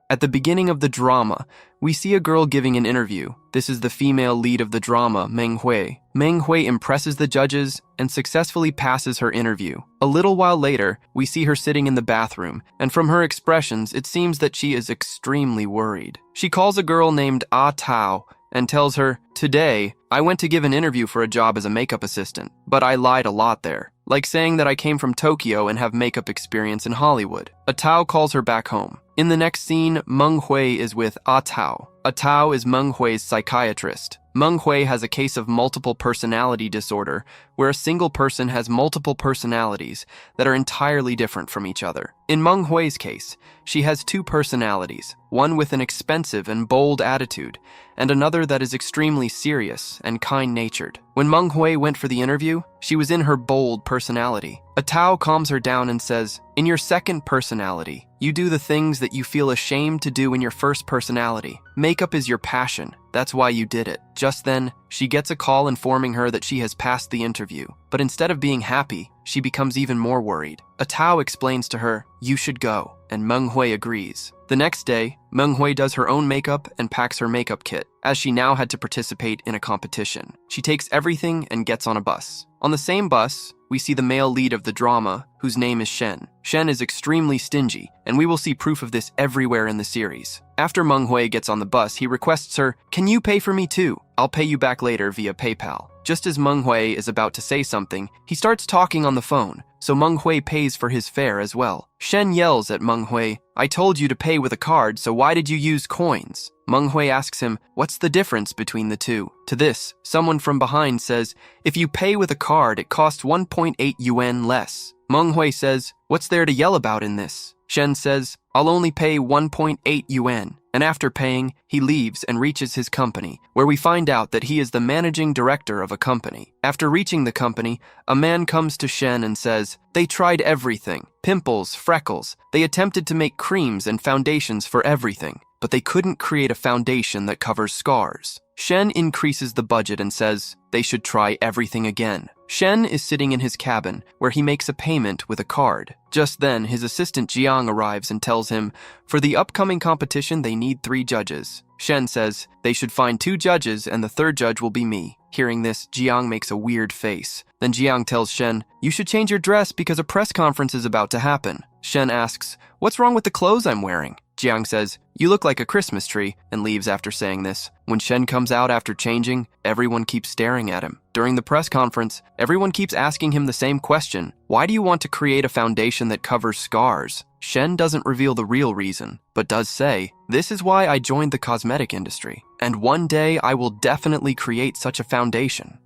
At the beginning of the drama, we see a girl giving an interview. This is the female lead of the drama, Meng Hui. Meng Hui impresses the judges and successfully passes her interview. A little while later, we see her sitting in the bathroom, and from her expressions, it seems that she is extremely worried. She calls a girl named Ah Tao and tells her, "Today, I went to give an interview for a job as a makeup assistant, but I lied a lot there. Like saying that I came from Tokyo and have makeup experience in Hollywood." Ah Tao calls her back home. In the next scene, Meng Hui is with Ah Tao. Ah Tao is Meng Hui's psychiatrist. Meng Hui has a case of multiple personality disorder, where a single person has multiple personalities that are entirely different from each other. In Meng Hui's case, she has two personalities, one with an expensive and bold attitude, and another that is extremely serious and kind-natured. When Meng Hui went for the interview, she was in her bold personality. Ah Tao calms her down and says, "In your second personality, you do the things that you feel ashamed to do in your first personality. Makeup is your passion. That's why you did it." Just then, she gets a call informing her that she has passed the interview. But instead of being happy, she becomes even more worried. Ah Tao explains to her, "You should go," and Meng Hui agrees. The next day, Meng Hui does her own makeup and packs her makeup kit, as she now had to participate in a competition. She takes everything and gets on a bus. On the same bus, we see the male lead of the drama, whose name is Shen. Shen is extremely stingy, and we will see proof of this everywhere in the series. After Meng Hui gets on the bus, he requests her, "Can you pay for me too? I'll pay you back later via PayPal." Just as Meng Hui is about to say something, he starts talking on the phone, so Meng Hui pays for his fare as well. Shen yells at Meng Hui, "I told you to pay with a card, so why did you use coins?" Meng Hui asks him, "What's the difference between the two?" To this, someone from behind says, "If you pay with a card, it costs 1.8 yuan less." Meng Hui says, "What's there to yell about in this?" Shen says, "I'll only pay 1.8 yuan. And after paying, he leaves and reaches his company, where we find out that he is the managing director of a company. After reaching the company, a man comes to Shen and says, "They tried everything, pimples, freckles. They attempted to make creams and foundations for everything, but they couldn't create a foundation that covers scars." Shen increases the budget and says they should try everything again. Shen is sitting in his cabin, where he makes a payment with a card. Just then, his assistant Jiang arrives and tells him, for the upcoming competition they need 3 judges. Shen says they should find 2 judges and the 3rd judge will be me. Hearing this, Jiang makes a weird face. Then Jiang tells Shen, "You should change your dress because a press conference is about to happen." Shen asks, "What's wrong with the clothes I'm wearing?" Jiang says, "You look like a Christmas tree," and leaves after saying this. When Shen comes out after changing, everyone keeps staring at him. During the press conference, everyone keeps asking him the same question. Why do you want to create a foundation that covers scars? Shen doesn't reveal the real reason, but does say, "This is why I joined the cosmetic industry, and one day I will definitely create such a foundation."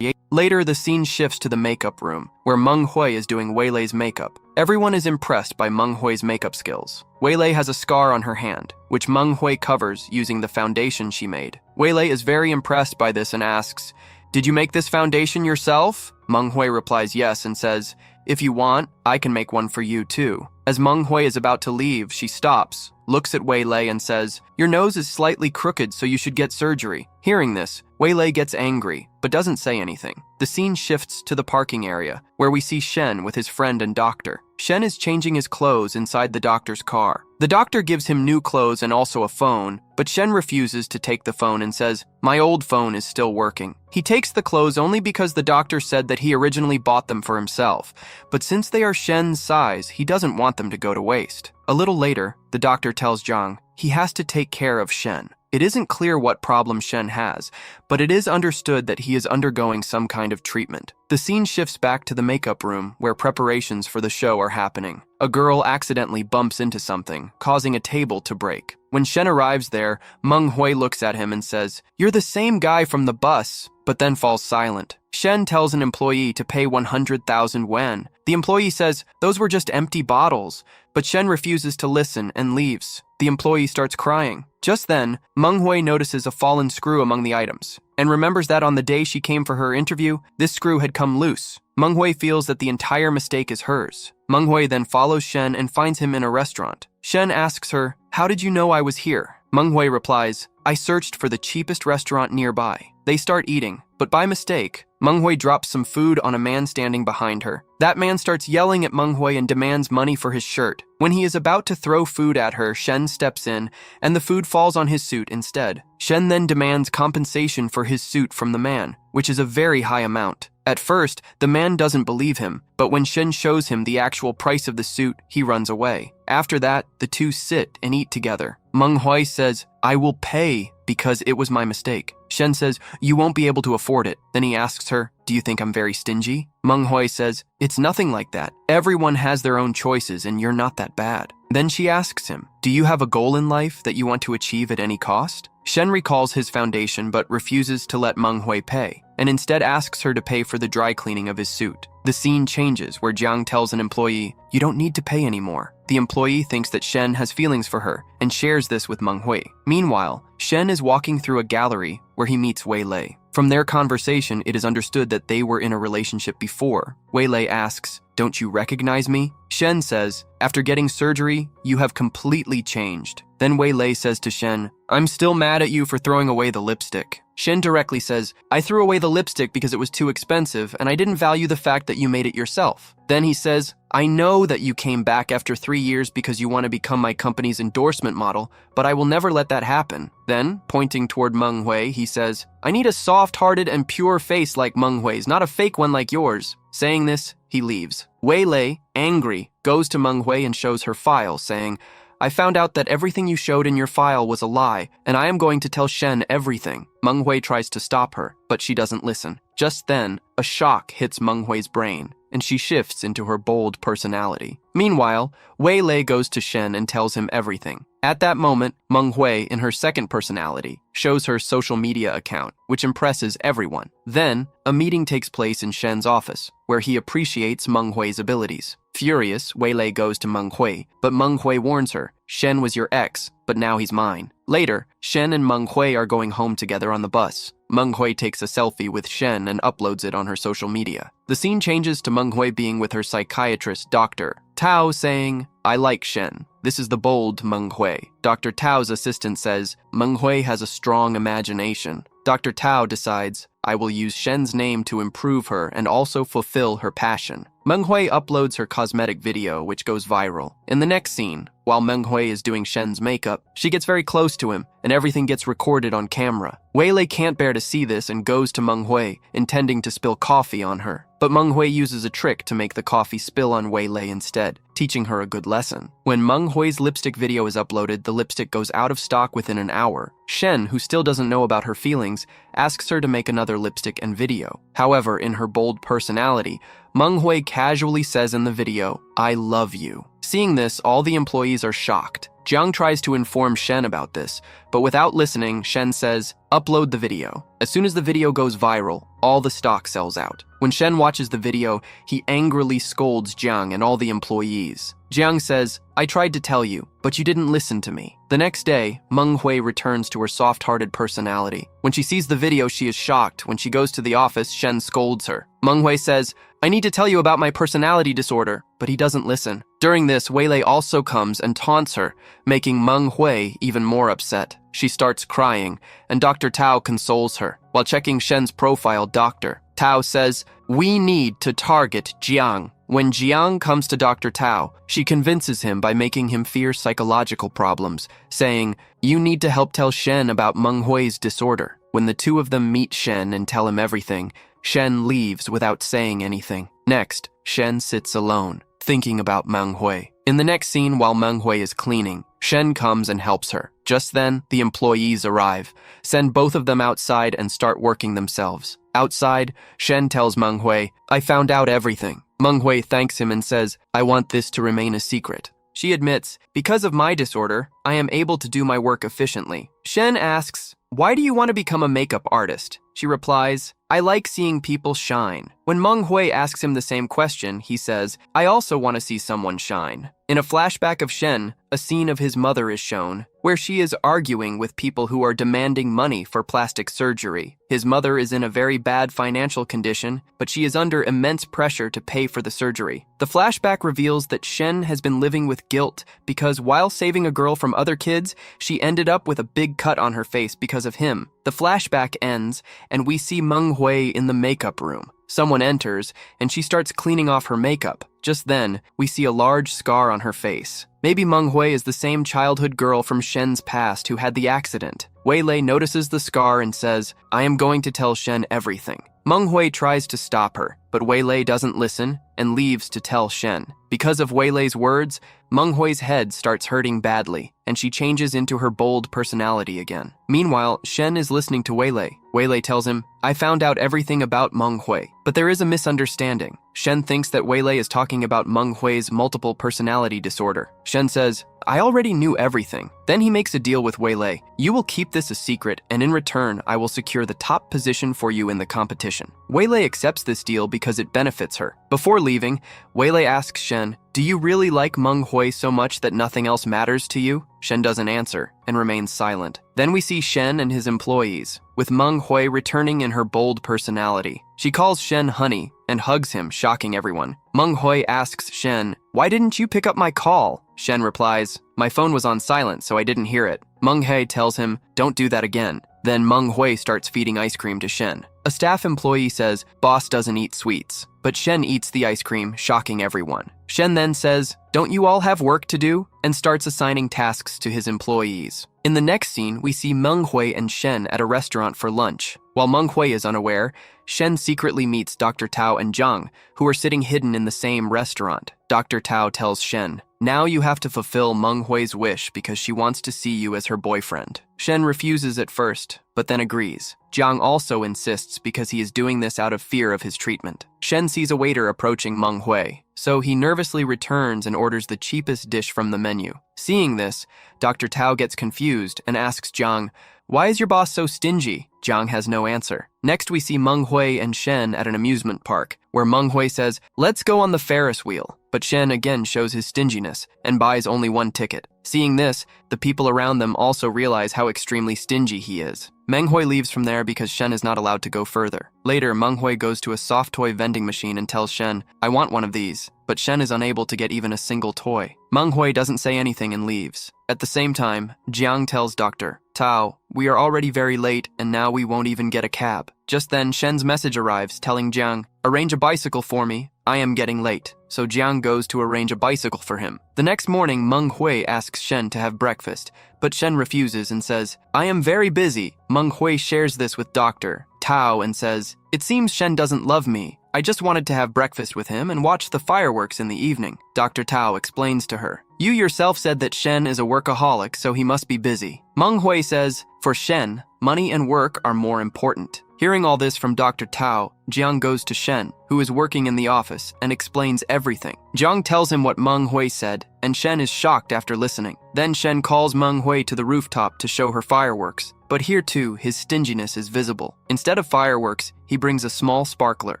Later, the scene shifts to the makeup room, where Meng Hui is doing Weilei's makeup. Everyone is impressed by Meng Hui's makeup skills. Weilei has a scar on her hand, which Meng Hui covers using the foundation she made. Weilei is very impressed by this and asks, "Did you make this foundation yourself?" Meng Hui replies yes and says, "If you want, I can make one for you too." As Meng Hui is about to leave, she stops, looks at Weilei and says, "Your nose is slightly crooked, so you should get surgery." Hearing this, Weilei gets angry, but doesn't say anything. The scene shifts to the parking area, where we see Shen with his friend and doctor. Shen is changing his clothes inside the doctor's car. The doctor gives him new clothes and also a phone, but Shen refuses to take the phone and says, "My old phone is still working." He takes the clothes only because the doctor said that he originally bought them for himself, but since they are Shen's size, he doesn't want them to go to waste. A little later, the doctor tells Zhang he has to take care of Shen. It isn't clear what problem Shen has, but it is understood that he is undergoing some kind of treatment. The scene shifts back to the makeup room, where preparations for the show are happening. A girl accidentally bumps into something, causing a table to break. When Shen arrives there, Meng Hui looks at him and says, "You're the same guy from the bus," but then falls silent. Shen tells an employee to pay 100,000 yuan. The employee says those were just empty bottles, but Shen refuses to listen and leaves. The employee starts crying. Just then, Meng Hui notices a fallen screw among the items, and remembers that on the day she came for her interview, this screw had come loose. Meng Hui feels that the entire mistake is hers. Meng Hui then follows Shen and finds him in a restaurant. Shen asks her, "How did you know I was here?" Meng Hui replies, "I searched for the cheapest restaurant nearby." They start eating, but by mistake, Meng Hui drops some food on a man standing behind her. That man starts yelling at Meng Hui and demands money for his shirt. When he is about to throw food at her, Shen steps in, and the food falls on his suit instead. Shen then demands compensation for his suit from the man, which is a very high amount. At first, the man doesn't believe him, but when Shen shows him the actual price of the suit, he runs away. After that, the two sit and eat together. Meng Hui says, "I will pay because it was my mistake." Shen says, "You won't be able to afford it." Then he asks her, "Do you think I'm very stingy?" Meng Hui says, "It's nothing like that. Everyone has their own choices and you're not that bad." Then she asks him, "Do you have a goal in life that you want to achieve at any cost?" Shen recalls his foundation but refuses to let Meng Hui pay, and instead asks her to pay for the dry cleaning of his suit. The scene changes where Jiang tells an employee, "You don't need to pay anymore." The employee thinks that Shen has feelings for her and shares this with Meng Hui. Meanwhile, Shen is walking through a gallery where he meets Wei Lei. From their conversation, it is understood that they were in a relationship before. Wei Lei asks, "Don't you recognize me?" Shen says, "After getting surgery, you have completely changed." Then Wei Lei says to Shen, "I'm still mad at you for throwing away the lipstick." Shen directly says, "I threw away the lipstick because it was too expensive and I didn't value the fact that you made it yourself." Then he says, "I know that you came back after 3 years because you want to become my company's endorsement model, but I will never let that happen." Then, pointing toward Meng Hui, he says, "I need a soft-hearted and pure face like Meng Hui's, not a fake one like yours." Saying this, he leaves. Wei Lei, angry, goes to Meng Hui and shows her file, saying, "I found out that everything you showed in your file was a lie, and I am going to tell Shen everything." Meng Hui tries to stop her, but she doesn't listen. Just then, a shock hits Meng Hui's brain, and she shifts into her bold personality. Meanwhile, Wei Lei goes to Shen and tells him everything. At that moment, Meng Hui, in her second personality, shows her social media account, which impresses everyone. Then, a meeting takes place in Shen's office, where he appreciates Meng Hui's abilities. Furious, Wei Lei goes to Meng Hui, but Meng Hui warns her, "Shen was your ex, but now he's mine." Later, Shen and Meng Hui are going home together on the bus. Meng Hui takes a selfie with Shen and uploads it on her social media. The scene changes to Meng Hui being with her psychiatrist, Dr. Tao, saying, "I like Shen." This is the bold Meng Hui. Dr. Tao's assistant says, "Meng Hui has a strong imagination." Dr. Tao decides, "I will use Shen's name to improve her and also fulfill her passion." Meng Hui uploads her cosmetic video, which goes viral. In the next scene, while Meng Hui is doing Shen's makeup, she gets very close to him, and everything gets recorded on camera. Wei Lei can't bear to see this and goes to Meng Hui, intending to spill coffee on her. But Meng Hui uses a trick to make the coffee spill on Wei Lei instead, teaching her a good lesson. When Meng Hui's lipstick video is uploaded, the lipstick goes out of stock within an hour. Shen, who still doesn't know about her feelings, asks her to make another lipstick and video. However, in her bold personality, Meng Hui casually says in the video, "I love you." Seeing this, all the employees are shocked. Jiang tries to inform Shen about this, but without listening, Shen says, "Upload the video." As soon as the video goes viral, all the stock sells out. When Shen watches the video, he angrily scolds Jiang and all the employees. Jiang says, "I tried to tell you, but you didn't listen to me." The next day, Meng Hui returns to her soft-hearted personality. When she sees the video, she is shocked. When she goes to the office, Shen scolds her. Meng Hui says, "I need to tell you about my personality disorder," but he doesn't listen. During this, Wei Lei also comes and taunts her, making Meng Hui even more upset. She starts crying, and Dr. Tao consoles her. While checking Shen's profile, Dr. Tao says, "We need to target Jiang." When Jiang comes to Dr. Tao, she convinces him by making him fear psychological problems, saying, "You need to help tell Shen about Meng Hui's disorder." When the two of them meet Shen and tell him everything, Shen leaves without saying anything. Next, Shen sits alone, thinking about Meng Hui. In the next scene, while Meng Hui is cleaning, Shen comes and helps her. Just then, the employees arrive, send both of them outside and start working themselves. Outside, Shen tells Meng Hui, "I found out everything." Meng Hui thanks him and says, "I want this to remain a secret." She admits, "Because of my disorder, I am able to do my work efficiently." Shen asks, "Why do you want to become a makeup artist?" She replies, "I like seeing people shine." When Meng Hui asks him the same question, he says, "I also want to see someone shine." In a flashback of Shen, a scene of his mother is shown. where she is arguing with people who are demanding money for plastic surgery. His mother is in a very bad financial condition, but she is under immense pressure to pay for the surgery. The flashback reveals that Shen has been living with guilt because while saving a girl from other kids, she ended up with a big cut on her face because of him. The flashback ends, and we see Meng Hui in the makeup room. Someone enters, and she starts cleaning off her makeup. Just then, we see a large scar on her face. Maybe Meng Hui is the same childhood girl from Shen's past who had the accident. Wei Lei notices the scar and says, "I am going to tell Shen everything." Meng Hui tries to stop her, but Wei Lei doesn't listen and leaves to tell Shen. Because of Wei Lei's words, Meng Hui's head starts hurting badly, and she changes into her bold personality again. Meanwhile, Shen is listening to Wei Lei. Wei Lei tells him, "I found out everything about Meng Hui." But there is a misunderstanding. Shen thinks that Wei Lei is talking about Meng Hui's multiple personality disorder. Shen says, "I already knew everything." Then he makes a deal with Wei Lei. "You will keep this a secret, and in return, I will secure the top position for you in the competition." Wei Lei accepts this deal because it benefits her. Before leaving, Wei Lei asks Shen, "Do you really like Meng Hui so much that nothing else matters to you?" Shen doesn't answer and remains silent. Then we see Shen and his employees, with Meng Hui returning in her bold personality. She calls Shen honey and hugs him, shocking everyone. Meng Hui asks Shen, "Why didn't you pick up my call?" Shen replies, "My phone was on silent, so I didn't hear it." Meng Hui tells him, "Don't do that again." Then Meng Hui starts feeding ice cream to Shen. A staff employee says, "Boss doesn't eat sweets." But Shen eats the ice cream, shocking everyone. Shen then says, "Don't you all have work to do?" and starts assigning tasks to his employees. In the next scene, we see Meng Hui and Shen at a restaurant for lunch. While Meng Hui is unaware, Shen secretly meets Dr. Tao and Zhang, who are sitting hidden in the same restaurant. Dr. Tao tells Shen, "Now you have to fulfill Meng Hui's wish because she wants to see you as her boyfriend." Shen refuses at first, but then agrees. Zhang also insists because he is doing this out of fear of his treatment. Shen sees a waiter approaching Meng Hui, so he nervously returns and orders the cheapest dish from the menu. Seeing this, Dr. Tao gets confused and asks Zhang, "Why is your boss so stingy?" Zhang has no answer. Next, we see Meng Hui and Shen at an amusement park, where Meng Hui says, "Let's go on the Ferris wheel." But Shen again shows his stinginess and buys only one ticket. Seeing this, the people around them also realize how extremely stingy he is. Meng Hui leaves from there because Shen is not allowed to go further. Later, Meng Hui goes to a soft toy vending machine and tells Shen, "I want one of these." But Shen is unable to get even a single toy. Meng Hui doesn't say anything and leaves. At the same time, Jiang tells Dr. Tao, "We are already very late and now we won't even get a cab." Just then, Shen's message arrives telling Jiang, "Arrange a bicycle for me. I am getting late." So Jiang goes to arrange a bicycle for him. The next morning, Meng Hui asks Shen to have breakfast, but Shen refuses and says, "I am very busy." Meng Hui shares this with Dr. Tao and says, "It seems Shen doesn't love me. I just wanted to have breakfast with him and watch the fireworks in the evening." Dr. Tao explains to her, "You yourself said that Shen is a workaholic, so he must be busy." Meng Hui says, "For Shen, money and work are more important." Hearing all this from Dr. Tao, Jiang goes to Shen, who is working in the office, and explains everything. Jiang tells him what Meng Hui said, and Shen is shocked after listening. Then Shen calls Meng Hui to the rooftop to show her fireworks. But here too, his stinginess is visible. Instead of fireworks, he brings a small sparkler.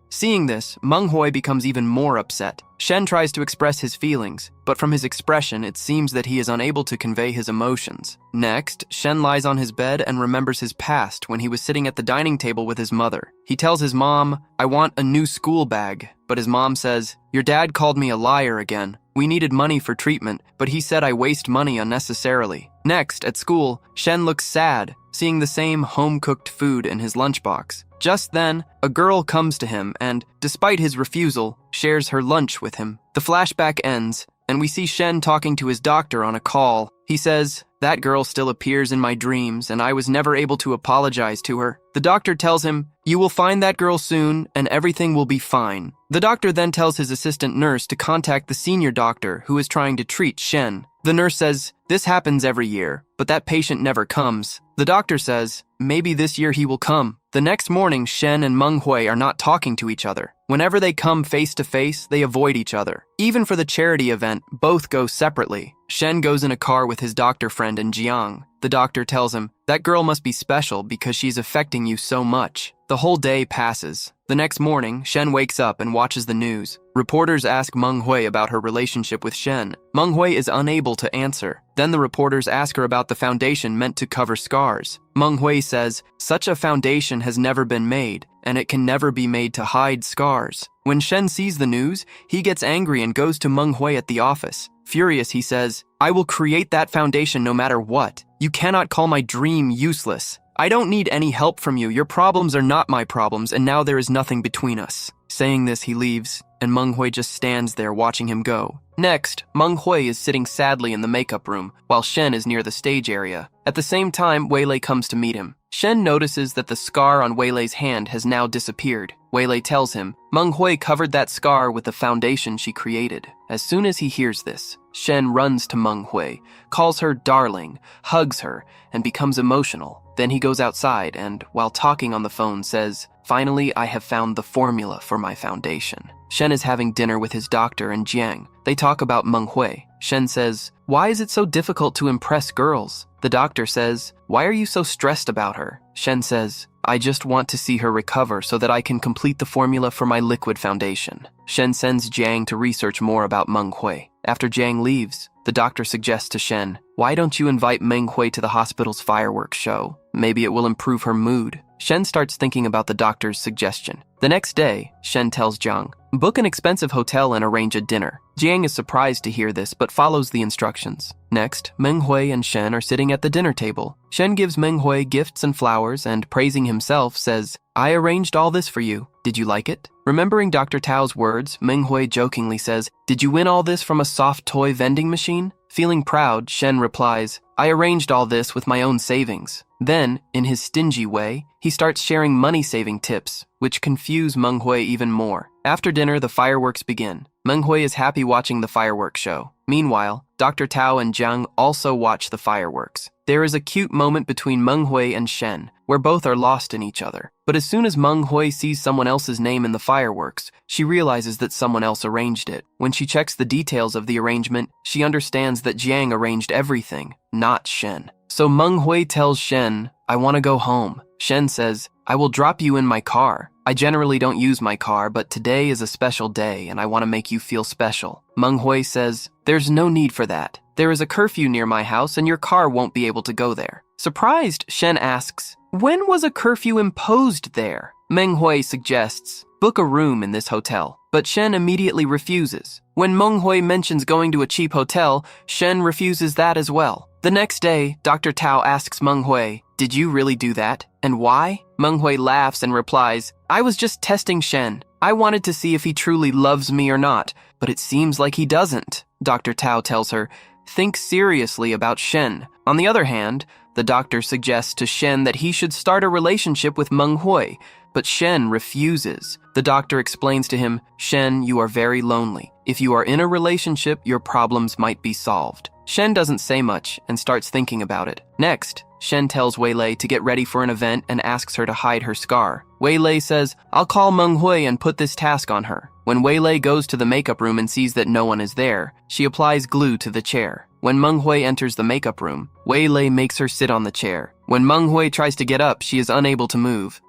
Seeing this, Meng Hui becomes even more upset. Shen tries to express his feelings, but from his expression, it seems that he is unable to convey his emotions. Next, Shen lies on his bed and remembers his past when he was sitting at the dining table with his mother. He tells his mom, "I want a new school bag." But his mom says, "Your dad called me a liar again. We needed money for treatment, but he said I waste money unnecessarily." Next, at school, Shen looks sad, seeing the same home-cooked food in his lunchbox. Just then, a girl comes to him and, despite his refusal, shares her lunch with him. The flashback ends, and we see Shen talking to his doctor on a call. He says, "That girl still appears in my dreams, and I was never able to apologize to her." The doctor tells him, "You will find that girl soon, and everything will be fine." The doctor then tells his assistant nurse to contact the senior doctor who is trying to treat Shen. The nurse says, "This happens every year, but that patient never comes." The doctor says, "Maybe this year he will come." The next morning, Shen and Meng Hui are not talking to each other. Whenever they come face to face, they avoid each other. Even for the charity event, both go separately. Shen goes in a car with his doctor friend and Jiang. The doctor tells him, "That girl must be special because she's affecting you so much." The whole day passes. The next morning, Shen wakes up and watches the news. Reporters ask Meng Hui about her relationship with Shen. Meng Hui is unable to answer. Then the reporters ask her about the foundation meant to cover scars. Meng Hui says, such a foundation has never been made, and it can never be made to hide scars. When Shen sees the news, he gets angry and goes to Meng Hui at the office. Furious, he says, I will create that foundation no matter what. You cannot call my dream useless. I don't need any help from you. Your problems are not my problems, and now there is nothing between us. Saying this, he leaves, and Meng Hui just stands there watching him go. Next, Meng Hui is sitting sadly in the makeup room, while Shen is near the stage area. At the same time, Weilei comes to meet him. Shen notices that the scar on Weilei's hand has now disappeared. Weilei tells him, Meng Hui covered that scar with the foundation she created. As soon as he hears this, Shen runs to Meng Hui, calls her darling, hugs her, and becomes emotional. Then he goes outside and, while talking on the phone, says, finally, I have found the formula for my foundation. Shen is having dinner with his doctor and Jiang. They talk about Meng Hui. Shen says, why is it so difficult to impress girls? The doctor says, why are you so stressed about her? Shen says, I just want to see her recover so that I can complete the formula for my liquid foundation. Shen sends Jiang to research more about Meng Hui. After Jiang leaves, the doctor suggests to Shen, why don't you invite Meng Hui to the hospital's fireworks show? Maybe it will improve her mood. Shen starts thinking about the doctor's suggestion. The next day, Shen tells Jiang, book an expensive hotel and arrange a dinner. Jiang is surprised to hear this, but follows the instructions. Next, Meng Hui and Shen are sitting at the dinner table. Shen gives Meng Hui gifts and flowers and, praising himself, says, I arranged all this for you. Did you like it? Remembering Dr. Tao's words, Meng Hui jokingly says, did you win all this from a soft toy vending machine? Feeling proud, Shen replies, I arranged all this with my own savings. Then, in his stingy way, he starts sharing money-saving tips, which confuse Meng Hui even more. After dinner, the fireworks begin. Meng Hui is happy watching the fireworks show. Meanwhile, Dr. Tao and Jiang also watch the fireworks. There is a cute moment between Meng Hui and Shen, where both are lost in each other. But as soon as Meng Hui sees someone else's name in the fireworks, she realizes that someone else arranged it. When she checks the details of the arrangement, she understands that Jiang arranged everything, not Shen. So Meng Hui tells Shen, I want to go home. Shen says, I will drop you in my car. I generally don't use my car, but today is a special day and I want to make you feel special. Meng Hui says, there's no need for that. There is a curfew near my house and your car won't be able to go there. Surprised, Shen asks, when was a curfew imposed there? Meng Hui suggests, book a room in this hotel, but Shen immediately refuses. When Meng Hui mentions going to a cheap hotel, Shen refuses that as well. The next day, Dr. Tao asks Meng Hui, did you really do that? And why? Meng Hui laughs and replies, I was just testing Shen. I wanted to see if he truly loves me or not, but it seems like he doesn't. Dr. Tao tells her, think seriously about Shen. On the other hand, the doctor suggests to Shen that he should start a relationship with Meng Hui, but Shen refuses. The doctor explains to him, Shen, you are very lonely. If you are in a relationship, your problems might be solved. Shen doesn't say much and starts thinking about it. Next, Shen tells Weilei to get ready for an event and asks her to hide her scar. Weilei says, I'll call Meng Hui and put this task on her. When Weilei goes to the makeup room and sees that no one is there, she applies glue to the chair. When Meng Hui enters the makeup room, Weilei makes her sit on the chair. When Meng Hui tries to get up, she is unable to move.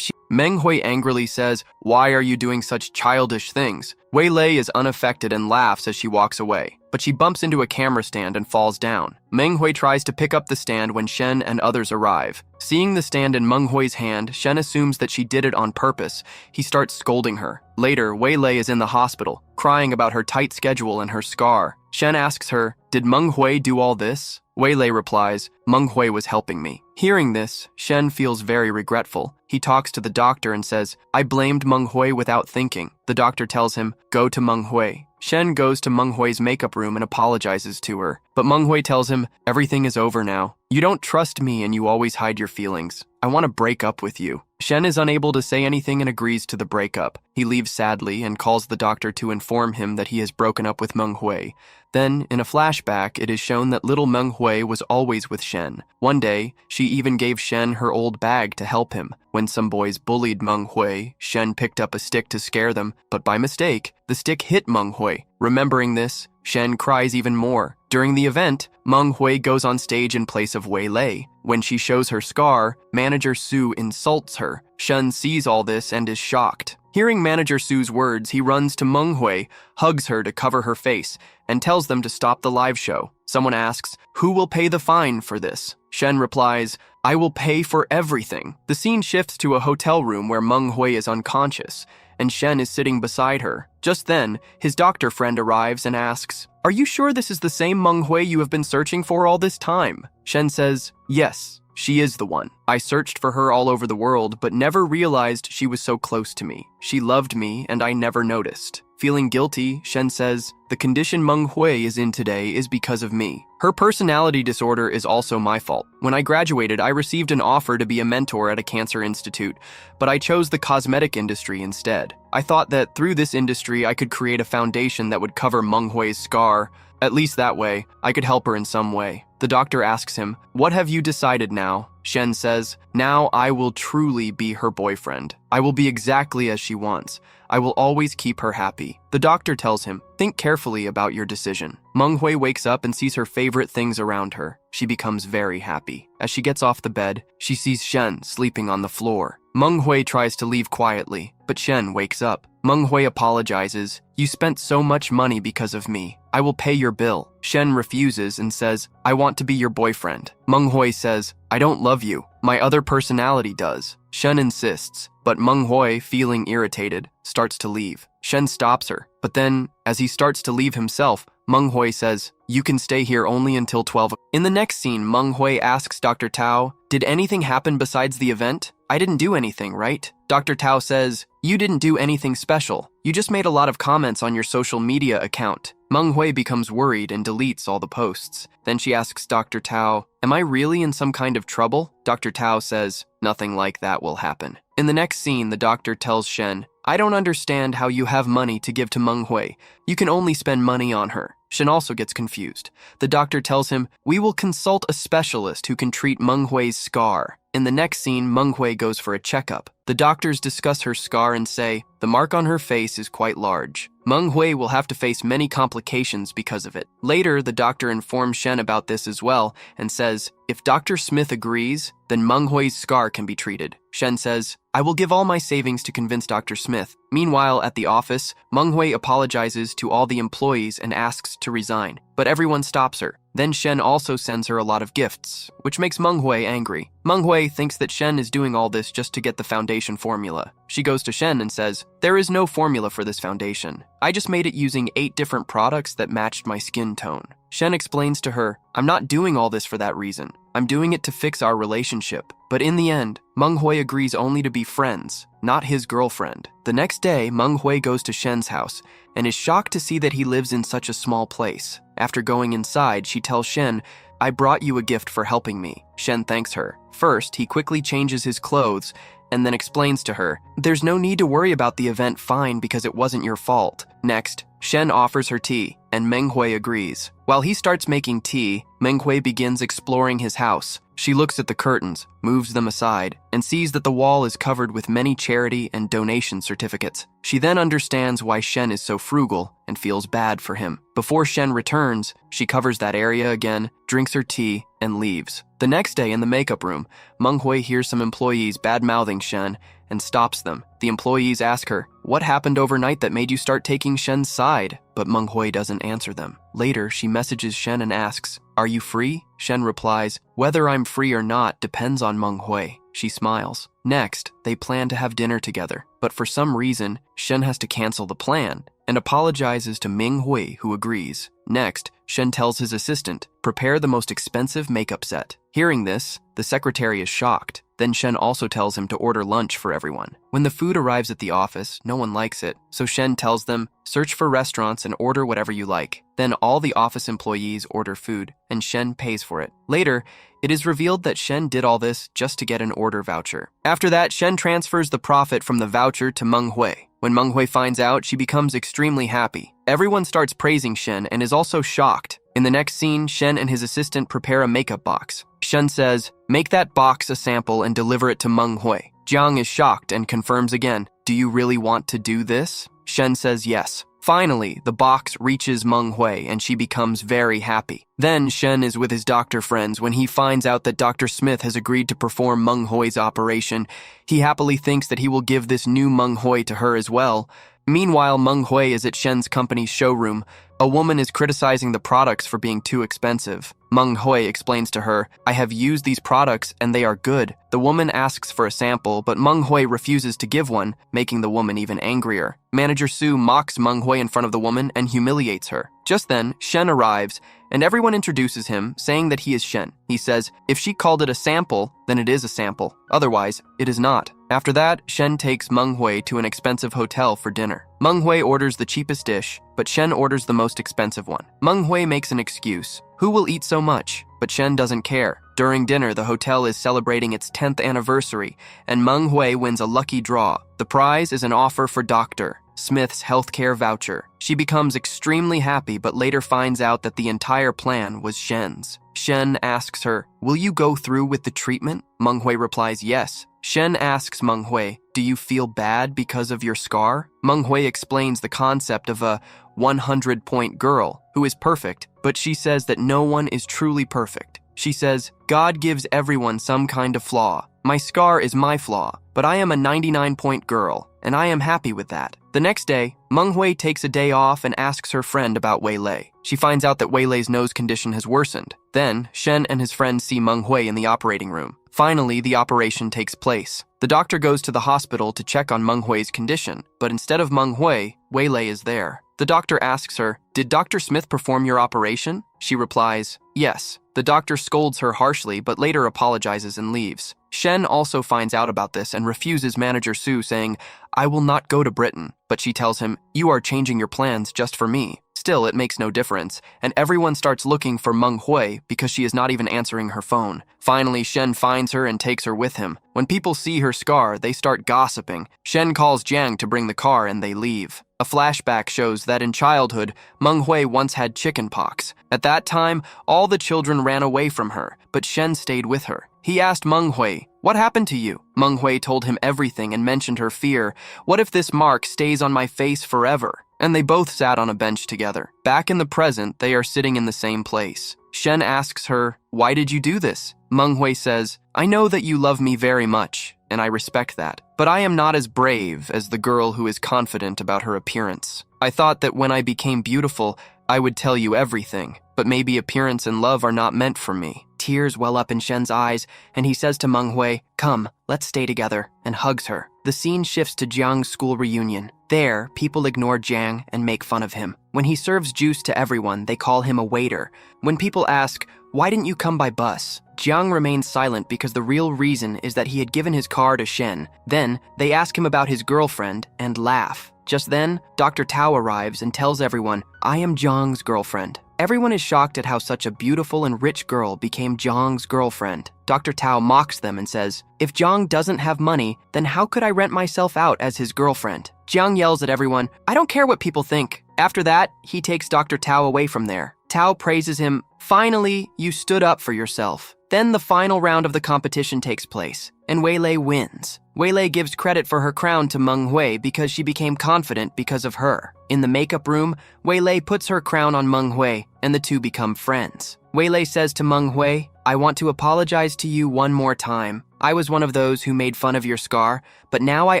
Meng Hui angrily says, why are you doing such childish things? Weilei is unaffected and laughs as she walks away, but she bumps into a camera stand and falls down. Meng Hui tries to pick up the stand when Shen and others arrive. Seeing the stand in Meng Hui's hand, Shen assumes that she did it on purpose. He starts scolding her. Later, Weilei is in the hospital, crying about her tight schedule and her scar. Shen asks her, did Meng Hui do all this? Weilei replies, Meng Hui was helping me. Hearing this, Shen feels very regretful. He talks to the doctor and says, I blamed Meng Hui without thinking. The doctor tells him, go to Meng Hui. Shen goes to Meng Hui's makeup room and apologizes to her. But Meng Hui tells him, everything is over now. You don't trust me and you always hide your feelings. I want to break up with you. Shen is unable to say anything and agrees to the breakup. He leaves sadly and calls the doctor to inform him that he has broken up with Meng Hui. Then, in a flashback, it is shown that little Meng Hui was always with Shen. One day, she even gave Shen her old bag to help him. When some boys bullied Meng Hui, Shen picked up a stick to scare them, but by mistake, the stick hit Meng Hui. Remembering this, Shen cries even more. During the event, Meng Hui goes on stage in place of Weilei. When she shows her scar, manager Su insults her. Shen sees all this and is shocked. Hearing manager Su's words, he runs to Meng Hui, hugs her to cover her face, and tells them to stop the live show. Someone asks, "Who will pay the fine for this?" Shen replies, "I will pay for everything." The scene shifts to a hotel room where Meng Hui is unconscious, and Shen is sitting beside her. Just then, his doctor friend arrives and asks, "Are you sure this is the same Meng Hui you have been searching for all this time?" Shen says, "Yes, she is the one. I searched for her all over the world, but never realized she was so close to me. She loved me, and I never noticed." Feeling guilty, Shen says, "The condition Meng Hui is in today is because of me. Her personality disorder is also my fault. When I graduated, I received an offer to be a mentor at a cancer institute, but I chose the cosmetic industry instead. I thought that through this industry, I could create a foundation that would cover Meng Hui's scar. At least that way, I could help her in some way." The doctor asks him, "What have you decided now?" Shen says, "Now I will truly be her boyfriend. I will be exactly as she wants. I will always keep her happy." The doctor tells him, "Think carefully about your decision." Meng Hui wakes up and sees her favorite things around her. She becomes very happy. As she gets off the bed, she sees Shen sleeping on the floor. Meng Hui tries to leave quietly, but Shen wakes up. Meng Hui apologizes. "You spent so much money because of me. I will pay your bill." Shen refuses and says, "I want to be your boyfriend." Meng Hui says, "I don't love you. My other personality does." Shen insists, but Meng Hui, feeling irritated, starts to leave. Shen stops her, but then, as he starts to leave himself, Meng Hui says, "You can stay here only until 12. In the next scene, Meng Hui asks Dr. Tao, "Did anything happen besides the event? I didn't do anything, right?" Dr. Tao says, "You didn't do anything special. You just made a lot of comments on your social media account." Meng Hui becomes worried and deletes all the posts. Then she asks Dr. Tao, "Am I really in some kind of trouble?" Dr. Tao says, "Nothing like that will happen." In the next scene, the doctor tells Shen, "I don't understand how you have money to give to Meng Hui. You can only spend money on her." Shen also gets confused. The doctor tells him, "We will consult a specialist who can treat Meng Hui's scar." In the next scene, Meng Hui goes for a checkup. The doctors discuss her scar and say, "The mark on her face is quite large. Meng Hui will have to face many complications because of it." Later, the doctor informs Shen about this as well and says, "If Dr. Smith agrees, then Meng Hui's scar can be treated." Shen says, "I will give all my savings to convince Dr. Smith." Meanwhile, at the office, Meng Hui apologizes to all the employees and asks to resign, but everyone stops her. Then Shen also sends her a lot of gifts, which makes Meng Hui angry. Meng Hui thinks that Shen is doing all this just to get the foundation formula. She goes to Shen and says, "There is no formula for this foundation. I just made it using 8 different products that matched my skin tone." Shen explains to her, "I'm not doing all this for that reason. I'm doing it to fix our relationship." But in the end, Meng Hui agrees only to be friends, not his girlfriend. The next day, Meng Hui goes to Shen's house and is shocked to see that he lives in such a small place. After going inside, she tells Shen, "I brought you a gift for helping me." Shen thanks her. First, he quickly changes his clothes and then explains to her, "There's no need to worry about the event fine because it wasn't your fault." Next, Shen offers her tea, and Meng Hui agrees. While he starts making tea, Meng Hui begins exploring his house. She looks at the curtains, moves them aside, and sees that the wall is covered with many charity and donation certificates. She then understands why Shen is so frugal and feels bad for him. Before Shen returns, she covers that area again, drinks her tea, and leaves. The next day in the makeup room, Meng Hui hears some employees bad-mouthing Shen and stops them. The employees ask her, "What happened overnight that made you start taking Shen's side?" But Meng Hui doesn't answer them. Later, she messages Shen and asks, "Are you free?" Shen replies, "Whether I'm free or not depends on Meng Hui." She smiles. Next, they plan to have dinner together, but for some reason, Shen has to cancel the plan and apologizes to Meng Hui, who agrees. Next, Shen tells his assistant, "Prepare the most expensive makeup set." Hearing this, the secretary is shocked. Then Shen also tells him to order lunch for everyone. When the food arrives at the office, no one likes it, so Shen tells them, "Search for restaurants and order whatever you like." Then all the office employees order food, and Shen pays for it. Later, it is revealed that Shen did all this just to get an order voucher. After that, Shen transfers the profit from the voucher to Meng Hui. When Meng Hui finds out, she becomes extremely happy. Everyone starts praising Shen and is also shocked. In the next scene, Shen and his assistant prepare a makeup box. Shen says, "Make that box a sample and deliver it to Meng Hui." Jiang is shocked and confirms again, "Do you really want to do this?" Shen says yes. Finally, the box reaches Meng Hui and she becomes very happy. Then Shen is with his doctor friends when he finds out that Dr. Smith has agreed to perform Meng Hui's operation. He happily thinks that he will give this new Meng Hui to her as well. Meanwhile, Meng Hui is at Shen's company's showroom. A woman is criticizing the products for being too expensive. Meng Hui explains to her, "I have used these products and they are good." The woman asks for a sample, but Meng Hui refuses to give one, making the woman even angrier. Manager Su mocks Meng Hui in front of the woman and humiliates her. Just then, Shen arrives, and everyone introduces him, saying that he is Shen. He says, if she called it a sample, then it is a sample. Otherwise, it is not. After that, Shen takes Meng Hui to an expensive hotel for dinner. Meng Hui orders the cheapest dish, but Shen orders the most expensive one. Meng Hui makes an excuse. Who will eat so much? But Shen doesn't care. During dinner, the hotel is celebrating its 10th anniversary, and Meng Hui wins a lucky draw. The prize is an offer for Dr. Smith's healthcare voucher. She becomes extremely happy, but later finds out that the entire plan was Shen's. Shen asks her, "Will you go through with the treatment?" Meng Hui replies, "Yes." Shen asks Meng Hui, "Do you feel bad because of your scar?" Meng Hui explains the concept of a 100-point girl who is perfect, but she says that no one is truly perfect. She says, "God gives everyone some kind of flaw. My scar is my flaw, but I am a 99-point girl, and I am happy with that." The next day, Meng Hui takes a day off and asks her friend about Wei Lei. She finds out that Wei Lei's nose condition has worsened. Then, Shen and his friend see Meng Hui in the operating room. Finally, the operation takes place. The doctor goes to the hospital to check on Meng Hui's condition, but instead of Meng Hui, Wei Lei is there. The doctor asks her, "Did Dr. Smith perform your operation?" She replies, "Yes." The doctor scolds her harshly, but later apologizes and leaves. Shen also finds out about this and refuses Manager Su, saying, "I will not go to Britain." But she tells him, "You are changing your plans just for me." Still, it makes no difference, and everyone starts looking for Meng Hui because she is not even answering her phone. Finally, Shen finds her and takes her with him. When people see her scar, they start gossiping. Shen calls Jiang to bring the car and they leave. A flashback shows that in childhood, Meng Hui once had chickenpox. At that time, all the children ran away from her, but Shen stayed with her. He asked Meng Hui, "What happened to you?" Meng Hui told him everything and mentioned her fear. "What if this mark stays on my face forever?" And they both sat on a bench together. Back in the present, they are sitting in the same place. Shen asks her, "Why did you do this?" Meng Hui says, "I know that you love me very much, and I respect that. But I am not as brave as the girl who is confident about her appearance. I thought that when I became beautiful, I would tell you everything, but maybe appearance and love are not meant for me." Tears well up in Shen's eyes, and he says to Meng Hui, "Come, let's stay together," and hugs her. The scene shifts to Jiang's school reunion. There, people ignore Jiang and make fun of him. When he serves juice to everyone, they call him a waiter. When people ask, "Why didn't you come by bus?" Jiang remains silent because the real reason is that he had given his car to Shen. Then, they ask him about his girlfriend and laugh. Just then, Dr. Tao arrives and tells everyone, "I am Jiang's girlfriend." Everyone is shocked at how such a beautiful and rich girl became Jiang's girlfriend. Dr. Tao mocks them and says, "If Jiang doesn't have money, then how could I rent myself out as his girlfriend?" Jiang yells at everyone, "I don't care what people think." After that, he takes Dr. Tao away from there. Tao praises him, "Finally, you stood up for yourself." Then the final round of the competition takes place, and Wei Lei wins. Wei Lei gives credit for her crown to Meng Hui because she became confident because of her. In the makeup room, Wei Lei puts her crown on Meng Hui, and the two become friends. Wei Lei says to Meng Hui, "I want to apologize to you one more time. I was one of those who made fun of your scar, but now I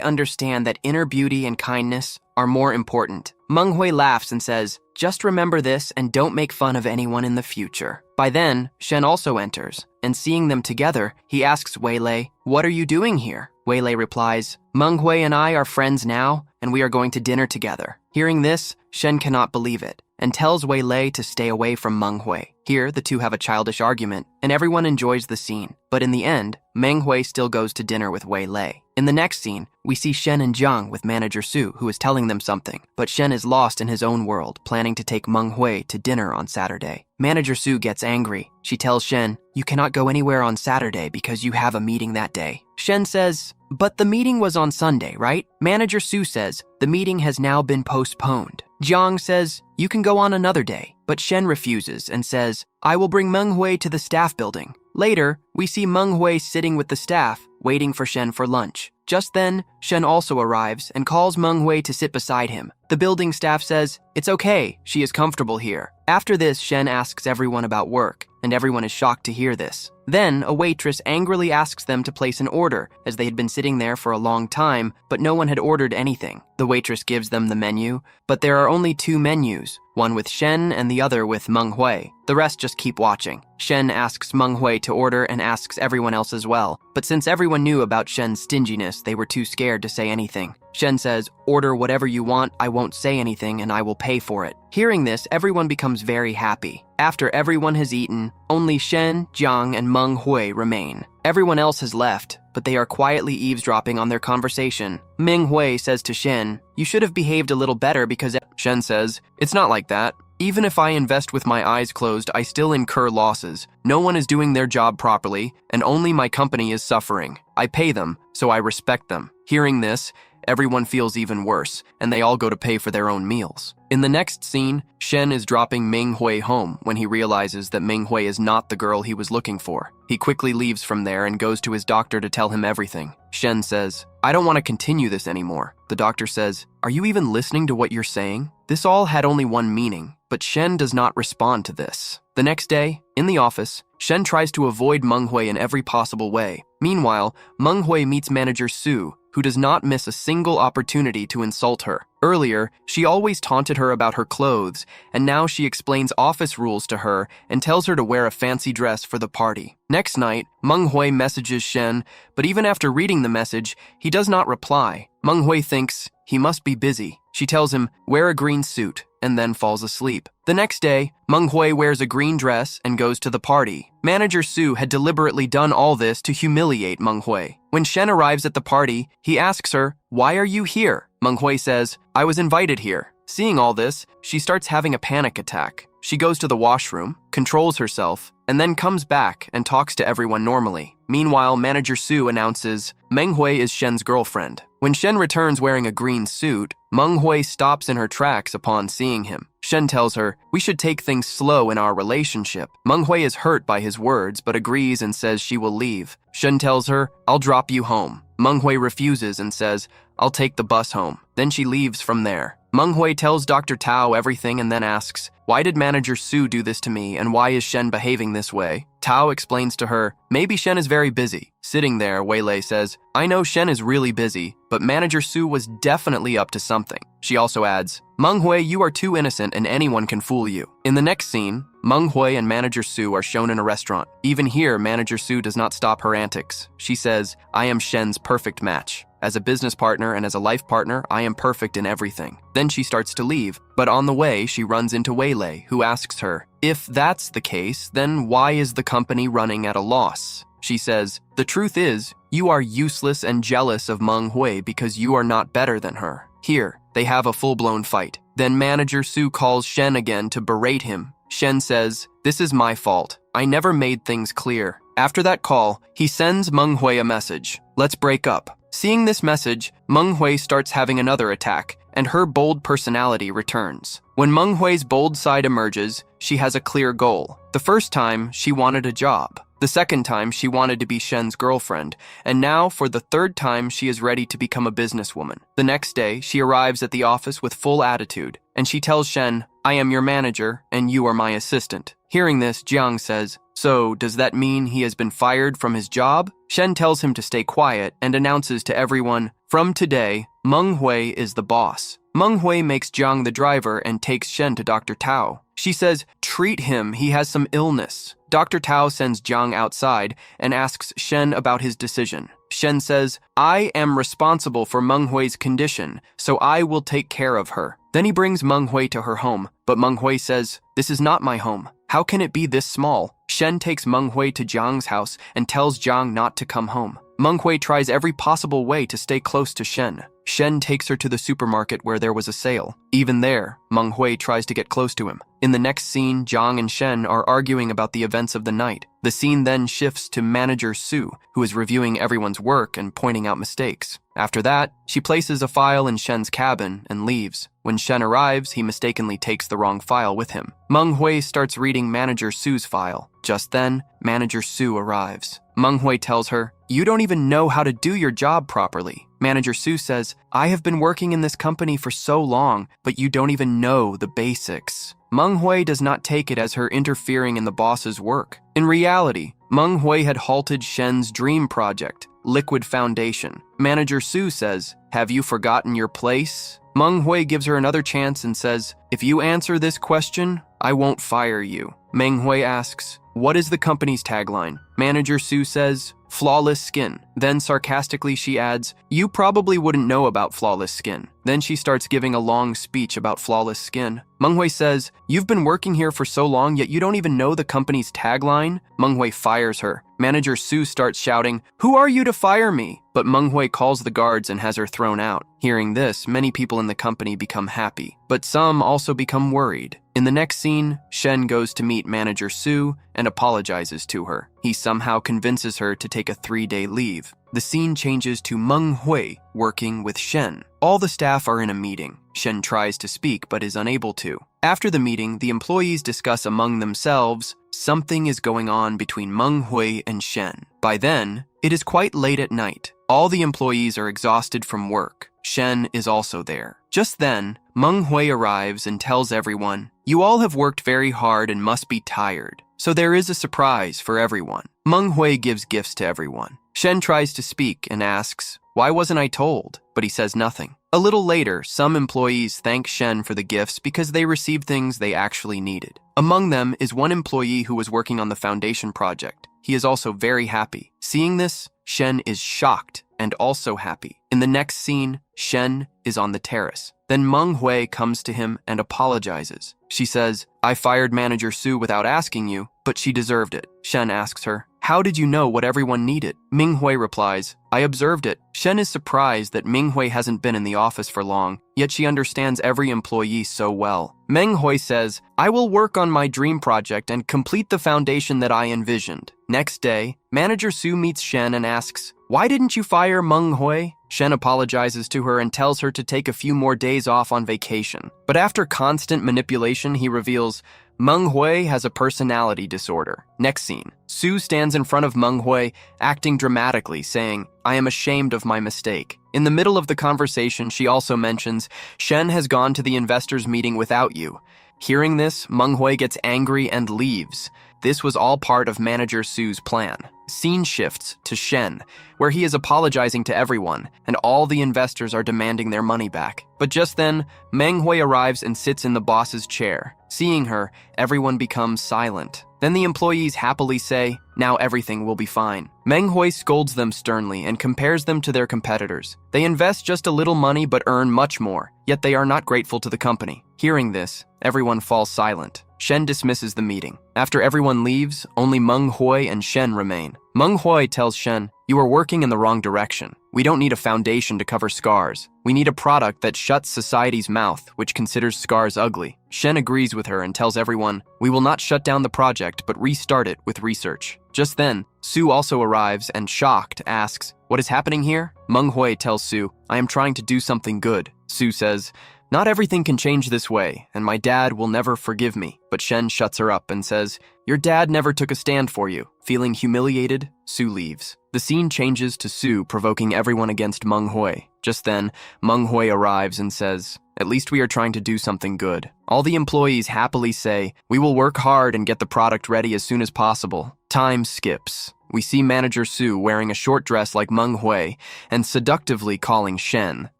understand that inner beauty and kindness are more important." Meng Hui laughs and says, "Just remember this and don't make fun of anyone in the future." By then, Shen also enters, and seeing them together, he asks Wei Lei, "What are you doing here?" Wei Lei replies, "Meng Hui and I are friends now, and we are going to dinner together." Hearing this, Shen cannot believe it, and tells Wei Lei to stay away from Meng Hui. Here, the two have a childish argument, and everyone enjoys the scene. But in the end, Meng Hui still goes to dinner with Wei Lei. In the next scene, we see Shen and Jiang with Manager Su, who is telling them something, but Shen is lost in his own world, planning to take Meng Hui to dinner on Saturday. Manager Su gets angry. She tells Shen, "You cannot go anywhere on Saturday because you have a meeting that day." Shen says, "But the meeting was on Sunday, right?" Manager Su says, "The meeting has now been postponed." Jiang says, "You can go on another day," but Shen refuses and says, "I will bring Meng Hui to the staff building." Later, we see Meng Hui sitting with the staff, waiting for Shen for lunch. Just then, Shen also arrives and calls Meng Hui to sit beside him. The building staff says, "It's okay, she is comfortable here." After this, Shen asks everyone about work, and everyone is shocked to hear this. Then, a waitress angrily asks them to place an order, as they had been sitting there for a long time, but no one had ordered anything. The waitress gives them the menu, but there are only 2 menus, one with Shen and the other with Meng Hui. The rest just keep watching. Shen asks Meng Hui to order and asks everyone else as well, but since everyone knew about Shen's stinginess, they were too scared to say anything. Shen says, "Order whatever you want, I won't say anything and I will pay for it." Hearing this, everyone becomes very happy. After everyone has eaten, only Shen, Jiang, and Meng Hui remain. Everyone else has left, but they are quietly eavesdropping on their conversation. Meng Hui says to Shen, "You should have behaved a little better because..." Shen says, "It's not like that. Even if I invest with my eyes closed, I still incur losses. No one is doing their job properly, and only my company is suffering. I pay them, so I respect them." Hearing this, everyone feels even worse, and they all go to pay for their own meals. In the next scene, Shen is dropping Meng Hui home when he realizes that Meng Hui is not the girl he was looking for. He quickly leaves from there and goes to his doctor to tell him everything. Shen says, "I don't want to continue this anymore." The doctor says, "Are you even listening to what you're saying?" This all had only one meaning, but Shen does not respond to this. The next day, in the office, Shen tries to avoid Meng Hui in every possible way. Meanwhile, Meng Hui meets manager Su, who does not miss a single opportunity to insult her. Earlier, she always taunted her about her clothes, and now she explains office rules to her and tells her to wear a fancy dress for the party. Next night, Meng Hui messages Shen, but even after reading the message, he does not reply. Meng Hui thinks he must be busy. She tells him, "Wear a green suit," and then falls asleep. The next day, Meng Hui wears a green dress and goes to the party. Manager Su had deliberately done all this to humiliate Meng Hui. When Shen arrives at the party, he asks her, "Why are you here?" Meng Hui says, "I was invited here." Seeing all this, she starts having a panic attack. She goes to the washroom, controls herself, and then comes back and talks to everyone normally. Meanwhile, manager Su announces, Meng Hui is Shen's girlfriend. When Shen returns wearing a green suit, Meng Hui stops in her tracks upon seeing him. Shen tells her, "We should take things slow in our relationship." Meng Hui is hurt by his words but agrees and says she will leave. Shen tells her, "I'll drop you home." Meng Hui refuses and says, "I'll take the bus home." Then she leaves from there. Meng Hui tells Dr. Tao everything and then asks, "Why did manager Su do this to me and why is Shen behaving this way?" Tao explains to her, "Maybe Shen is very busy." Sitting there, Weilei says, "I know Shen is really busy, but manager Su was definitely up to something." She also adds, "Meng Hui, you are too innocent and anyone can fool you." In the next scene, Meng Hui and manager Su are shown in a restaurant. Even here, manager Su does not stop her antics. She says, "I am Shen's perfect match. As a business partner and as a life partner, I am perfect in everything." Then she starts to leave, but on the way, she runs into Weilei, who asks her, "If that's the case, then why is the company running at a loss?" She says, "The truth is, you are useless and jealous of Meng Hui because you are not better than her." Here, they have a full-blown fight. Then manager Su calls Shen again to berate him. Shen says, "This is my fault. I never made things clear." After that call, he sends Meng Hui a message, "Let's break up." Seeing this message, Meng Hui starts having another attack, and her bold personality returns. When Meng Hui's bold side emerges, she has a clear goal. The first time, she wanted a job. The second time, she wanted to be Shen's girlfriend, and now, for the third time, she is ready to become a businesswoman. The next day, she arrives at the office with full attitude, and she tells Shen, "I am your manager, and you are my assistant." Hearing this, Jiang says, "So, does that mean he has been fired from his job?" Shen tells him to stay quiet and announces to everyone, "From today, Meng Hui is the boss." Meng Hui makes Jiang the driver and takes Shen to Dr. Tao. She says, "Treat him, he has some illness." Dr. Tao sends Jiang outside and asks Shen about his decision. Shen says, "I am responsible for Meng Hui's condition, so I will take care of her." Then he brings Meng Hui to her home, but Meng Hui says, "This is not my home. How can it be this small?" Shen takes Meng Hui to Jiang's house and tells Jiang not to come home. Meng Hui tries every possible way to stay close to Shen. Shen takes her to the supermarket where there was a sale. Even there, Meng Hui tries to get close to him. In the next scene, Jiang and Shen are arguing about the events of the night. The scene then shifts to manager Su, who is reviewing everyone's work and pointing out mistakes. After that, she places a file in Shen's cabin and leaves. When Shen arrives, he mistakenly takes the wrong file with him. Meng Hui starts reading Manager Su's file. Just then, Manager Su arrives. Meng Hui tells her, "You don't even know how to do your job properly." Manager Su says, "I have been working in this company for so long, but you don't even know the basics." Meng Hui does not take it as her interfering in the boss's work. In reality, Meng Hui had halted Shen's dream project, Liquid Foundation. Manager Su says, "Have you forgotten your place?" Meng Hui gives her another chance and says, "If you answer this question, I won't fire you." Meng Hui asks, "What is the company's tagline?" Manager Su says, "Flawless skin." Then sarcastically she adds, "You probably wouldn't know about flawless skin." Then she starts giving a long speech about flawless skin. Meng Hui says, "You've been working here for so long, yet you don't even know the company's tagline?" Meng Hui fires her. Manager Su starts shouting, "Who are you to fire me?" But Meng Hui calls the guards and has her thrown out. Hearing this, many people in the company become happy, but some also become worried. In the next scene, Shen goes to meet Manager Su and apologizes to her. He somehow convinces her to take a 3-day leave. The scene changes to Meng Hui working with Shen. All the staff are in a meeting. Shen tries to speak but is unable to. After the meeting, the employees discuss among themselves something is going on between Meng Hui and Shen. By then, it is quite late at night. All the employees are exhausted from work. Shen is also there. Just then, Meng Hui arrives and tells everyone, "You all have worked very hard and must be tired. So there is a surprise for everyone." Meng Hui gives gifts to everyone. Shen tries to speak and asks, "Why wasn't I told?" But he says nothing. A little later, some employees thank Shen for the gifts because they received things they actually needed. Among them is one employee who was working on the foundation project. He is also very happy. Seeing this, Shen is shocked and also happy. In the next scene, Shen is on the terrace. Then Meng Hui comes to him and apologizes. She says, "I fired Manager Su without asking you, but she deserved it." Shen asks her, "How did you know what everyone needed?" Meng Hui replies, "I observed it." Shen is surprised that Meng Hui hasn't been in the office for long, yet she understands every employee so well. Meng Hui says, "I will work on my dream project and complete the foundation that I envisioned." Next day, Manager Su meets Shen and asks, "Why didn't you fire Meng Hui?" Shen apologizes to her and tells her to take a few more days off on vacation. But after constant manipulation, he reveals, Meng Hui has a personality disorder. Next scene, Su stands in front of Meng Hui, acting dramatically, saying, "I am ashamed of my mistake." In the middle of the conversation, she also mentions, "Shen has gone to the investors' meeting without you." Hearing this, Meng Hui gets angry and leaves. This was all part of Manager Su's plan. Scene shifts to Shen, where he is apologizing to everyone, and all the investors are demanding their money back. But just then, Meng Hui arrives and sits in the boss's chair. Seeing her, everyone becomes silent. Then the employees happily say, "Now everything will be fine." Meng Hui scolds them sternly and compares them to their competitors. They invest just a little money but earn much more, yet they are not grateful to the company. Hearing this, everyone falls silent. Shen dismisses the meeting. After everyone leaves, only Meng Hui and Shen remain. Meng Hui tells Shen, "You are working in the wrong direction. We don't need a foundation to cover scars. We need a product that shuts society's mouth, which considers scars ugly." Shen agrees with her and tells everyone, "We will not shut down the project, but restart it with research." Just then, Su also arrives and, shocked, asks, "What is happening here?" Meng Hui tells Su, "I am trying to do something good." Su says, "Not everything can change this way, and my dad will never forgive me." But Shen shuts her up and says, "Your dad never took a stand for you." Feeling humiliated, Su leaves. The scene changes to Su provoking everyone against Meng Hui. Just then, Meng Hui arrives and says, "At least we are trying to do something good." All the employees happily say, "We will work hard and get the product ready as soon as possible." Time skips. We see Manager Su wearing a short dress like Meng Hui and seductively calling Shen.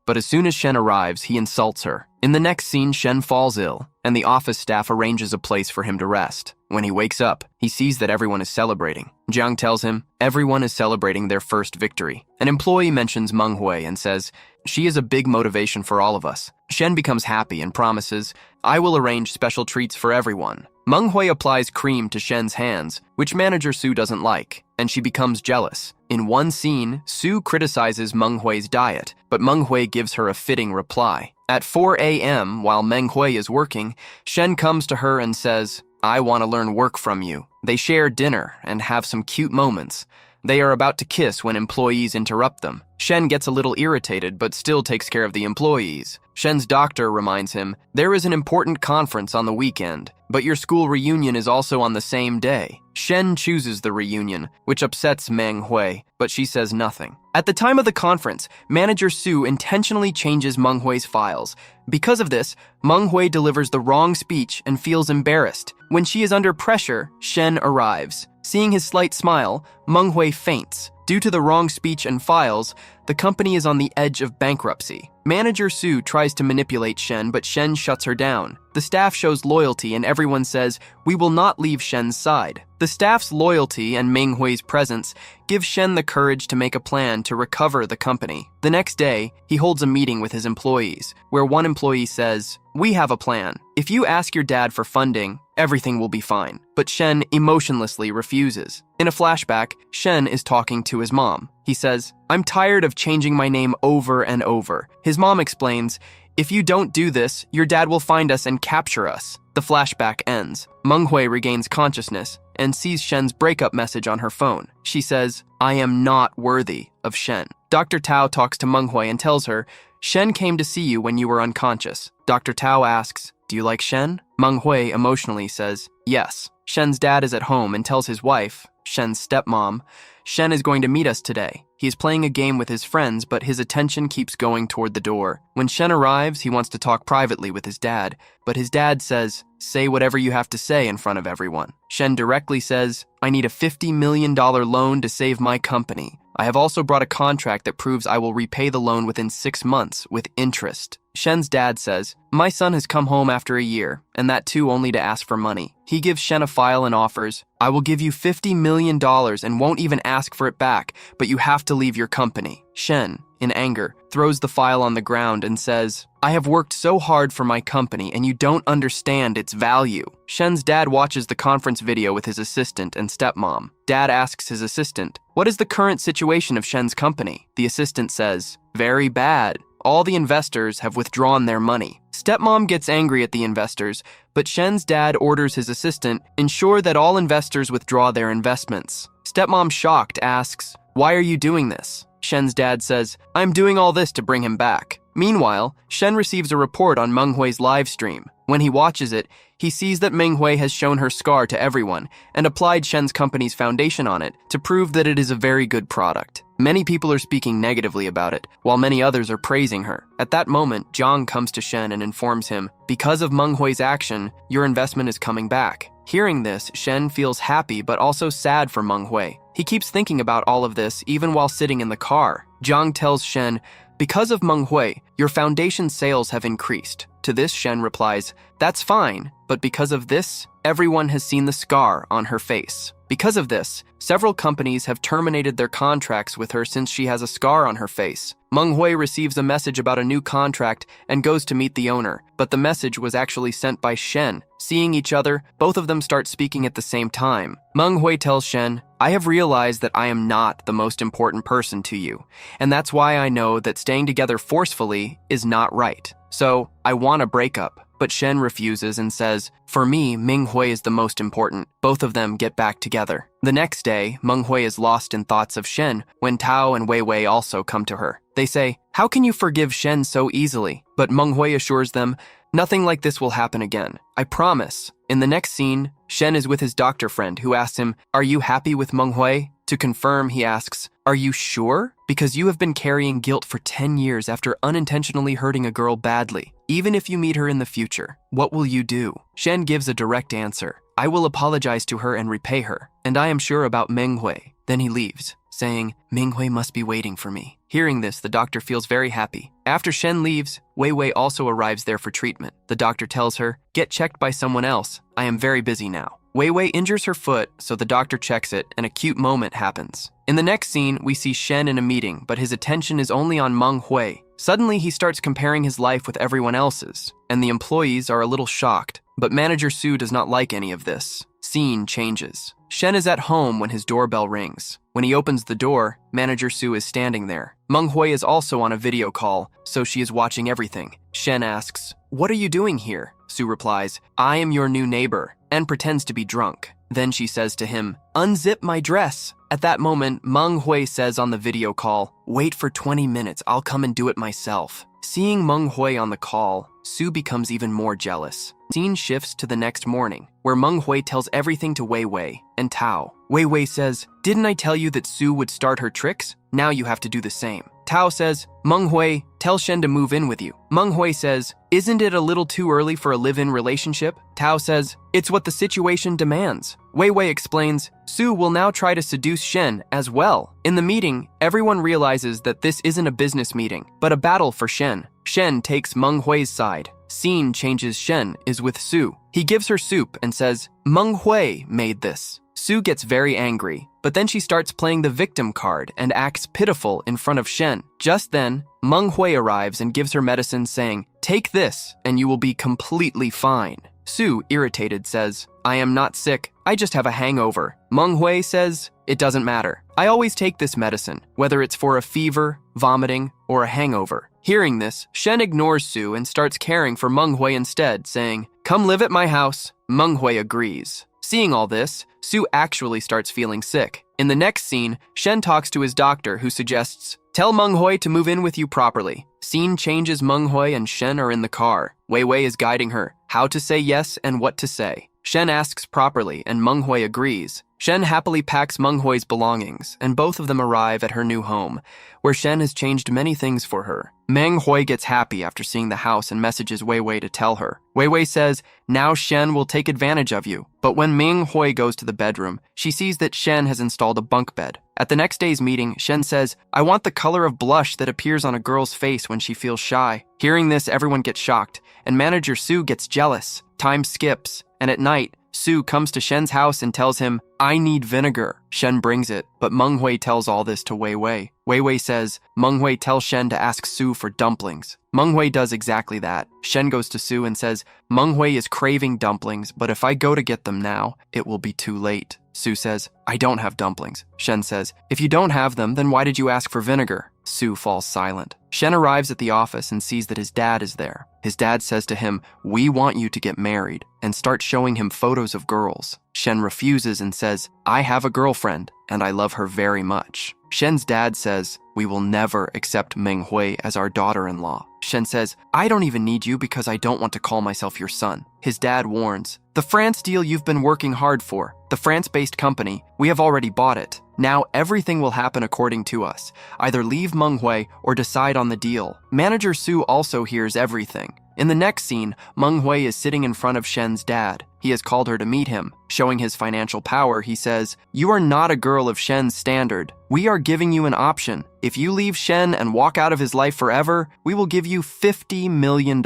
But as soon as Shen arrives, he insults her. In the next scene, Shen falls ill, and the office staff arranges a place for him to rest. When he wakes up, he sees that everyone is celebrating. Jiang tells him, everyone is celebrating their first victory. An employee mentions Meng Hui and says, "She is a big motivation for all of us." Shen becomes happy and promises, "I will arrange special treats for everyone." Meng Hui applies cream to Shen's hands, which Manager Su doesn't like, and she becomes jealous. In one scene, Su criticizes Meng Hui's diet, but Meng Hui gives her a fitting reply. At 4 a.m., while Meng Hui is working, Shen comes to her and says, "I want to learn work from you." They share dinner and have some cute moments. They are about to kiss when employees interrupt them. Shen gets a little irritated but still takes care of the employees. Shen's doctor reminds him, there is an important conference on the weekend, but your school reunion is also on the same day. Shen chooses the reunion, which upsets Meng Hui, but she says nothing. At the time of the conference, Manager Su intentionally changes Meng Hui's files. Because of this, Meng Hui delivers the wrong speech and feels embarrassed. When she is under pressure, Shen arrives. Seeing his slight smile, Meng Hui faints. Due to the wrong speech and files, the company is on the edge of bankruptcy. Manager Su tries to manipulate Shen, but Shen shuts her down. The staff shows loyalty and everyone says, we will not leave Shen's side. The staff's loyalty and Meng Hui's presence give Shen the courage to make a plan to recover the company. The next day, he holds a meeting with his employees, where one employee says, we have a plan. If you ask your dad for funding, everything will be fine. But Shen emotionlessly refuses. In a flashback, Shen is talking to his mom. He says, I'm tired of changing my name over and over. His mom explains, if you don't do this, your dad will find us and capture us. The flashback ends. Meng Hui regains consciousness and sees Shen's breakup message on her phone. She says, I am not worthy of Shen. Dr. Tao talks to Meng Hui and tells her, Shen came to see you when you were unconscious. Dr. Tao asks, do you like Shen? Meng Hui emotionally says, yes. Shen's dad is at home and tells his wife, Shen's stepmom, Shen is going to meet us today. He is playing a game with his friends, but his attention keeps going toward the door. When Shen arrives, he wants to talk privately with his dad, but his dad says, say whatever you have to say in front of everyone. Shen directly says, I need a $50 million loan to save my company. I have also brought a contract that proves I will repay the loan within 6 months with interest. Shen's dad says, my son has come home after a year, and that too only to ask for money. He gives Shen a file and offers, I will give you $50 million and won't even ask for it back, but you have to leave your company. Shen, in anger, throws the file on the ground and says, I have worked so hard for my company and you don't understand its value. Shen's dad watches the conference video with his assistant and stepmom. Dad asks his assistant, what is the current situation of Shen's company? The assistant says, very bad. All the investors have withdrawn their money. Stepmom gets angry at the investors, but Shen's dad orders his assistant, ensure that all investors withdraw their investments. Stepmom, shocked, asks, why are you doing this? Shen's dad says, I'm doing all this to bring him back. Meanwhile, Shen receives a report on Meng Hui's live stream. When he watches it, he sees that Meng Hui has shown her scar to everyone and applied Shen's company's foundation on it to prove that it is a very good product. Many people are speaking negatively about it, while many others are praising her. At that moment, Zhang comes to Shen and informs him, because of Meng Hui's action, your investment is coming back. Hearing this, Shen feels happy but also sad for Meng Hui. He keeps thinking about all of this even while sitting in the car. Zhang tells Shen, because of Meng Hui, your foundation sales have increased. To this, Shen replies, that's fine, but because of this, everyone has seen the scar on her face. Because of this, several companies have terminated their contracts with her since she has a scar on her face. Meng Hui receives a message about a new contract and goes to meet the owner, but the message was actually sent by Shen. Seeing each other, both of them start speaking at the same time. Meng Hui tells Shen, I have realized that I am not the most important person to you, and that's why I know that staying together forcefully is not right. So, I want a breakup. But Shen refuses and says, for me, Meng Hui is the most important. Both of them get back together. The next day, Meng Hui is lost in thoughts of Shen when Tao and Wei Wei also come to her. They say, how can you forgive Shen so easily? But Meng Hui assures them, nothing like this will happen again. I promise. In the next scene, Shen is with his doctor friend who asks him, are you happy with Meng Hui? To confirm, he asks, are you sure? Because you have been carrying guilt for 10 years after unintentionally hurting a girl badly. Even if you meet her in the future, what will you do? Shen gives a direct answer. I will apologize to her and repay her, and I am sure about Meng Hui. Then he leaves, saying, Meng Hui must be waiting for me. Hearing this, the doctor feels very happy. After Shen leaves, Wei Wei also arrives there for treatment. The doctor tells her, get checked by someone else. I am very busy now. Wei Wei injures her foot, so the doctor checks it, and a cute moment happens. In the next scene, we see Shen in a meeting, but his attention is only on Meng Hui. Suddenly, he starts comparing his life with everyone else's, and the employees are a little shocked. But Manager Su does not like any of this. Scene changes. Shen is at home when his doorbell rings. When he opens the door, Manager Su is standing there. Meng Hui is also on a video call, so she is watching everything. Shen asks, what are you doing here? Su replies, I am your new neighbor, and pretends to be drunk. Then she says to him, "Unzip my dress." At that moment, Meng Hui says on the video call, "Wait for 20 minutes, I'll come and do it myself." Seeing Meng Hui on the call, Su becomes even more jealous. Scene shifts to the next morning, where Meng Hui tells everything to Wei Wei and Tao. Wei Wei says, "Didn't I tell you that Su would start her tricks? Now you have to do the same." Tao says, "Meng Hui, tell Shen to move in with you." Meng Hui says, "Isn't it a little too early for a live-in relationship?" Tao says, "It's what the situation demands." Wei Wei explains, Su will now try to seduce Shen as well. In the meeting, everyone realizes that this isn't a business meeting, but a battle for Shen. Shen takes Meng Hui's side. Scene changes. Shen is with Su. He gives her soup and says, "Meng Hui made this." Su gets very angry, but then she starts playing the victim card and acts pitiful in front of Shen. Just then, Meng Hui arrives and gives her medicine, saying, "Take this and you will be completely fine." Su, irritated, says, "I am not sick, I just have a hangover." Meng Hui says, "It doesn't matter. I always take this medicine, whether it's for a fever, vomiting, or a hangover." Hearing this, Shen ignores Su and starts caring for Meng Hui instead, saying, "Come live at my house." Meng Hui agrees. Seeing all this, Su actually starts feeling sick. In the next scene, Shen talks to his doctor, who suggests, "Tell Meng Hui to move in with you properly." Scene changes. Meng Hui and Shen are in the car. Wei Wei is guiding her, how to say yes and what to say. Shen asks properly, and Meng Hui agrees. Shen happily packs Meng Hui's belongings, and both of them arrive at her new home, where Shen has changed many things for her. Meng Hui gets happy after seeing the house and messages Wei Wei to tell her. Wei Wei says, "Now Shen will take advantage of you." But when Meng Hui goes to the bedroom, she sees that Shen has installed a bunk bed. At the next day's meeting, Shen says, "I want the color of blush that appears on a girl's face when she feels shy." Hearing this, everyone gets shocked, and manager Su gets jealous. Time skips, and at night, Su comes to Shen's house and tells him, "I need vinegar." Shen brings it, but Meng Hui tells all this to Wei Wei. Wei Wei says, Meng Hui tells Shen to ask Su for dumplings. Meng Hui does exactly that. Shen goes to Su and says, "Meng Hui is craving dumplings, but if I go to get them now, it will be too late." Su says, "I don't have dumplings." Shen says, "If you don't have them, then why did you ask for vinegar?" Su falls silent. Shen arrives at the office and sees that his dad is there. His dad says to him, "We want you to get married," and starts showing him photos of girls. Shen refuses and says, "I have a girlfriend, and I love her very much." Shen's dad says, "We will never accept Meng Hui as our daughter-in-law." Shen says, "I don't even need you because I don't want to call myself your son." His dad warns, "The France deal you've been working hard for, the France-based company, we have already bought it. Now everything will happen according to us. Either leave Meng Hui or decide on the deal." Manager Su also hears everything. In the next scene, Meng Hui is sitting in front of Shen's dad. He has called her to meet him. Showing his financial power, he says, "You are not a girl of Shen's standard. We are giving you an option. If you leave Shen and walk out of his life forever, we will give you $50 million.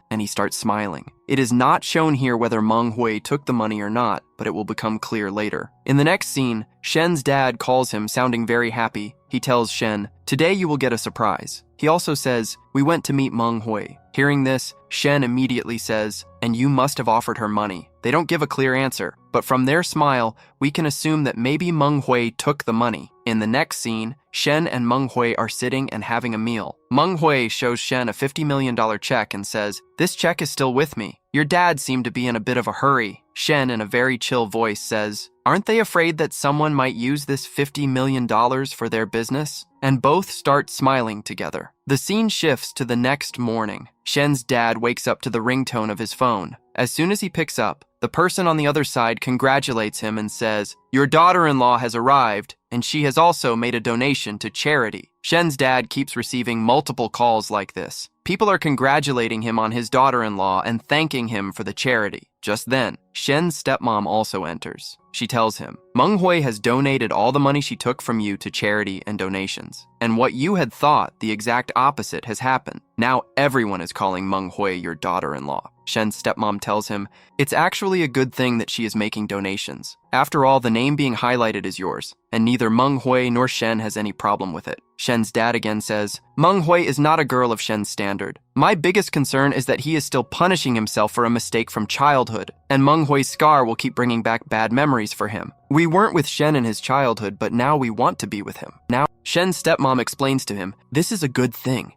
And he starts smiling. It is not shown here whether Meng Hui took the money or not, but it will become clear later. In the next scene, Shen's dad calls him, sounding very happy. He tells Shen, "Today you will get a surprise." He also says, "We went to meet Meng Hui." Hearing this, Shen immediately says, "And you must have offered her money." They don't give a clear answer, but from their smile, we can assume that maybe Meng Hui took the money. In the next scene, Shen and Meng Hui are sitting and having a meal. Meng Hui shows Shen a $50 million check and says, "This check is still with me. Your dad seemed to be in a bit of a hurry." Shen, in a very chill voice, says, "Aren't they afraid that someone might use this $50 million for their business?" And both start smiling together. The scene shifts to the next morning. Shen's dad wakes up to the ringtone of his phone. As soon as he picks up, the person on the other side congratulates him and says, "Your daughter-in-law has arrived, and she has also made a donation to charity." Shen's dad keeps receiving multiple calls like this. People are congratulating him on his daughter-in-law and thanking him for the charity. Just then, Shen's stepmom also enters. She tells him, "Meng Hui has donated all the money she took from you to charity and donations. And what you had thought, the exact opposite has happened. Now everyone is calling Meng Hui your daughter-in-law." Shen's stepmom tells him, "It's actually a good thing that she is making donations. After all, the name being highlighted is yours, and neither Meng Hui nor Shen has any problem with it." Shen's dad again says, "Meng Hui is not a girl of Shen's standard. My biggest concern is that he is still punishing himself for a mistake from childhood, and Meng Hui's scar will keep bringing back bad memories for him. We weren't with Shen in his childhood, but now we want to be with him. Now, Shen's stepmom explains to him, this is a good thing.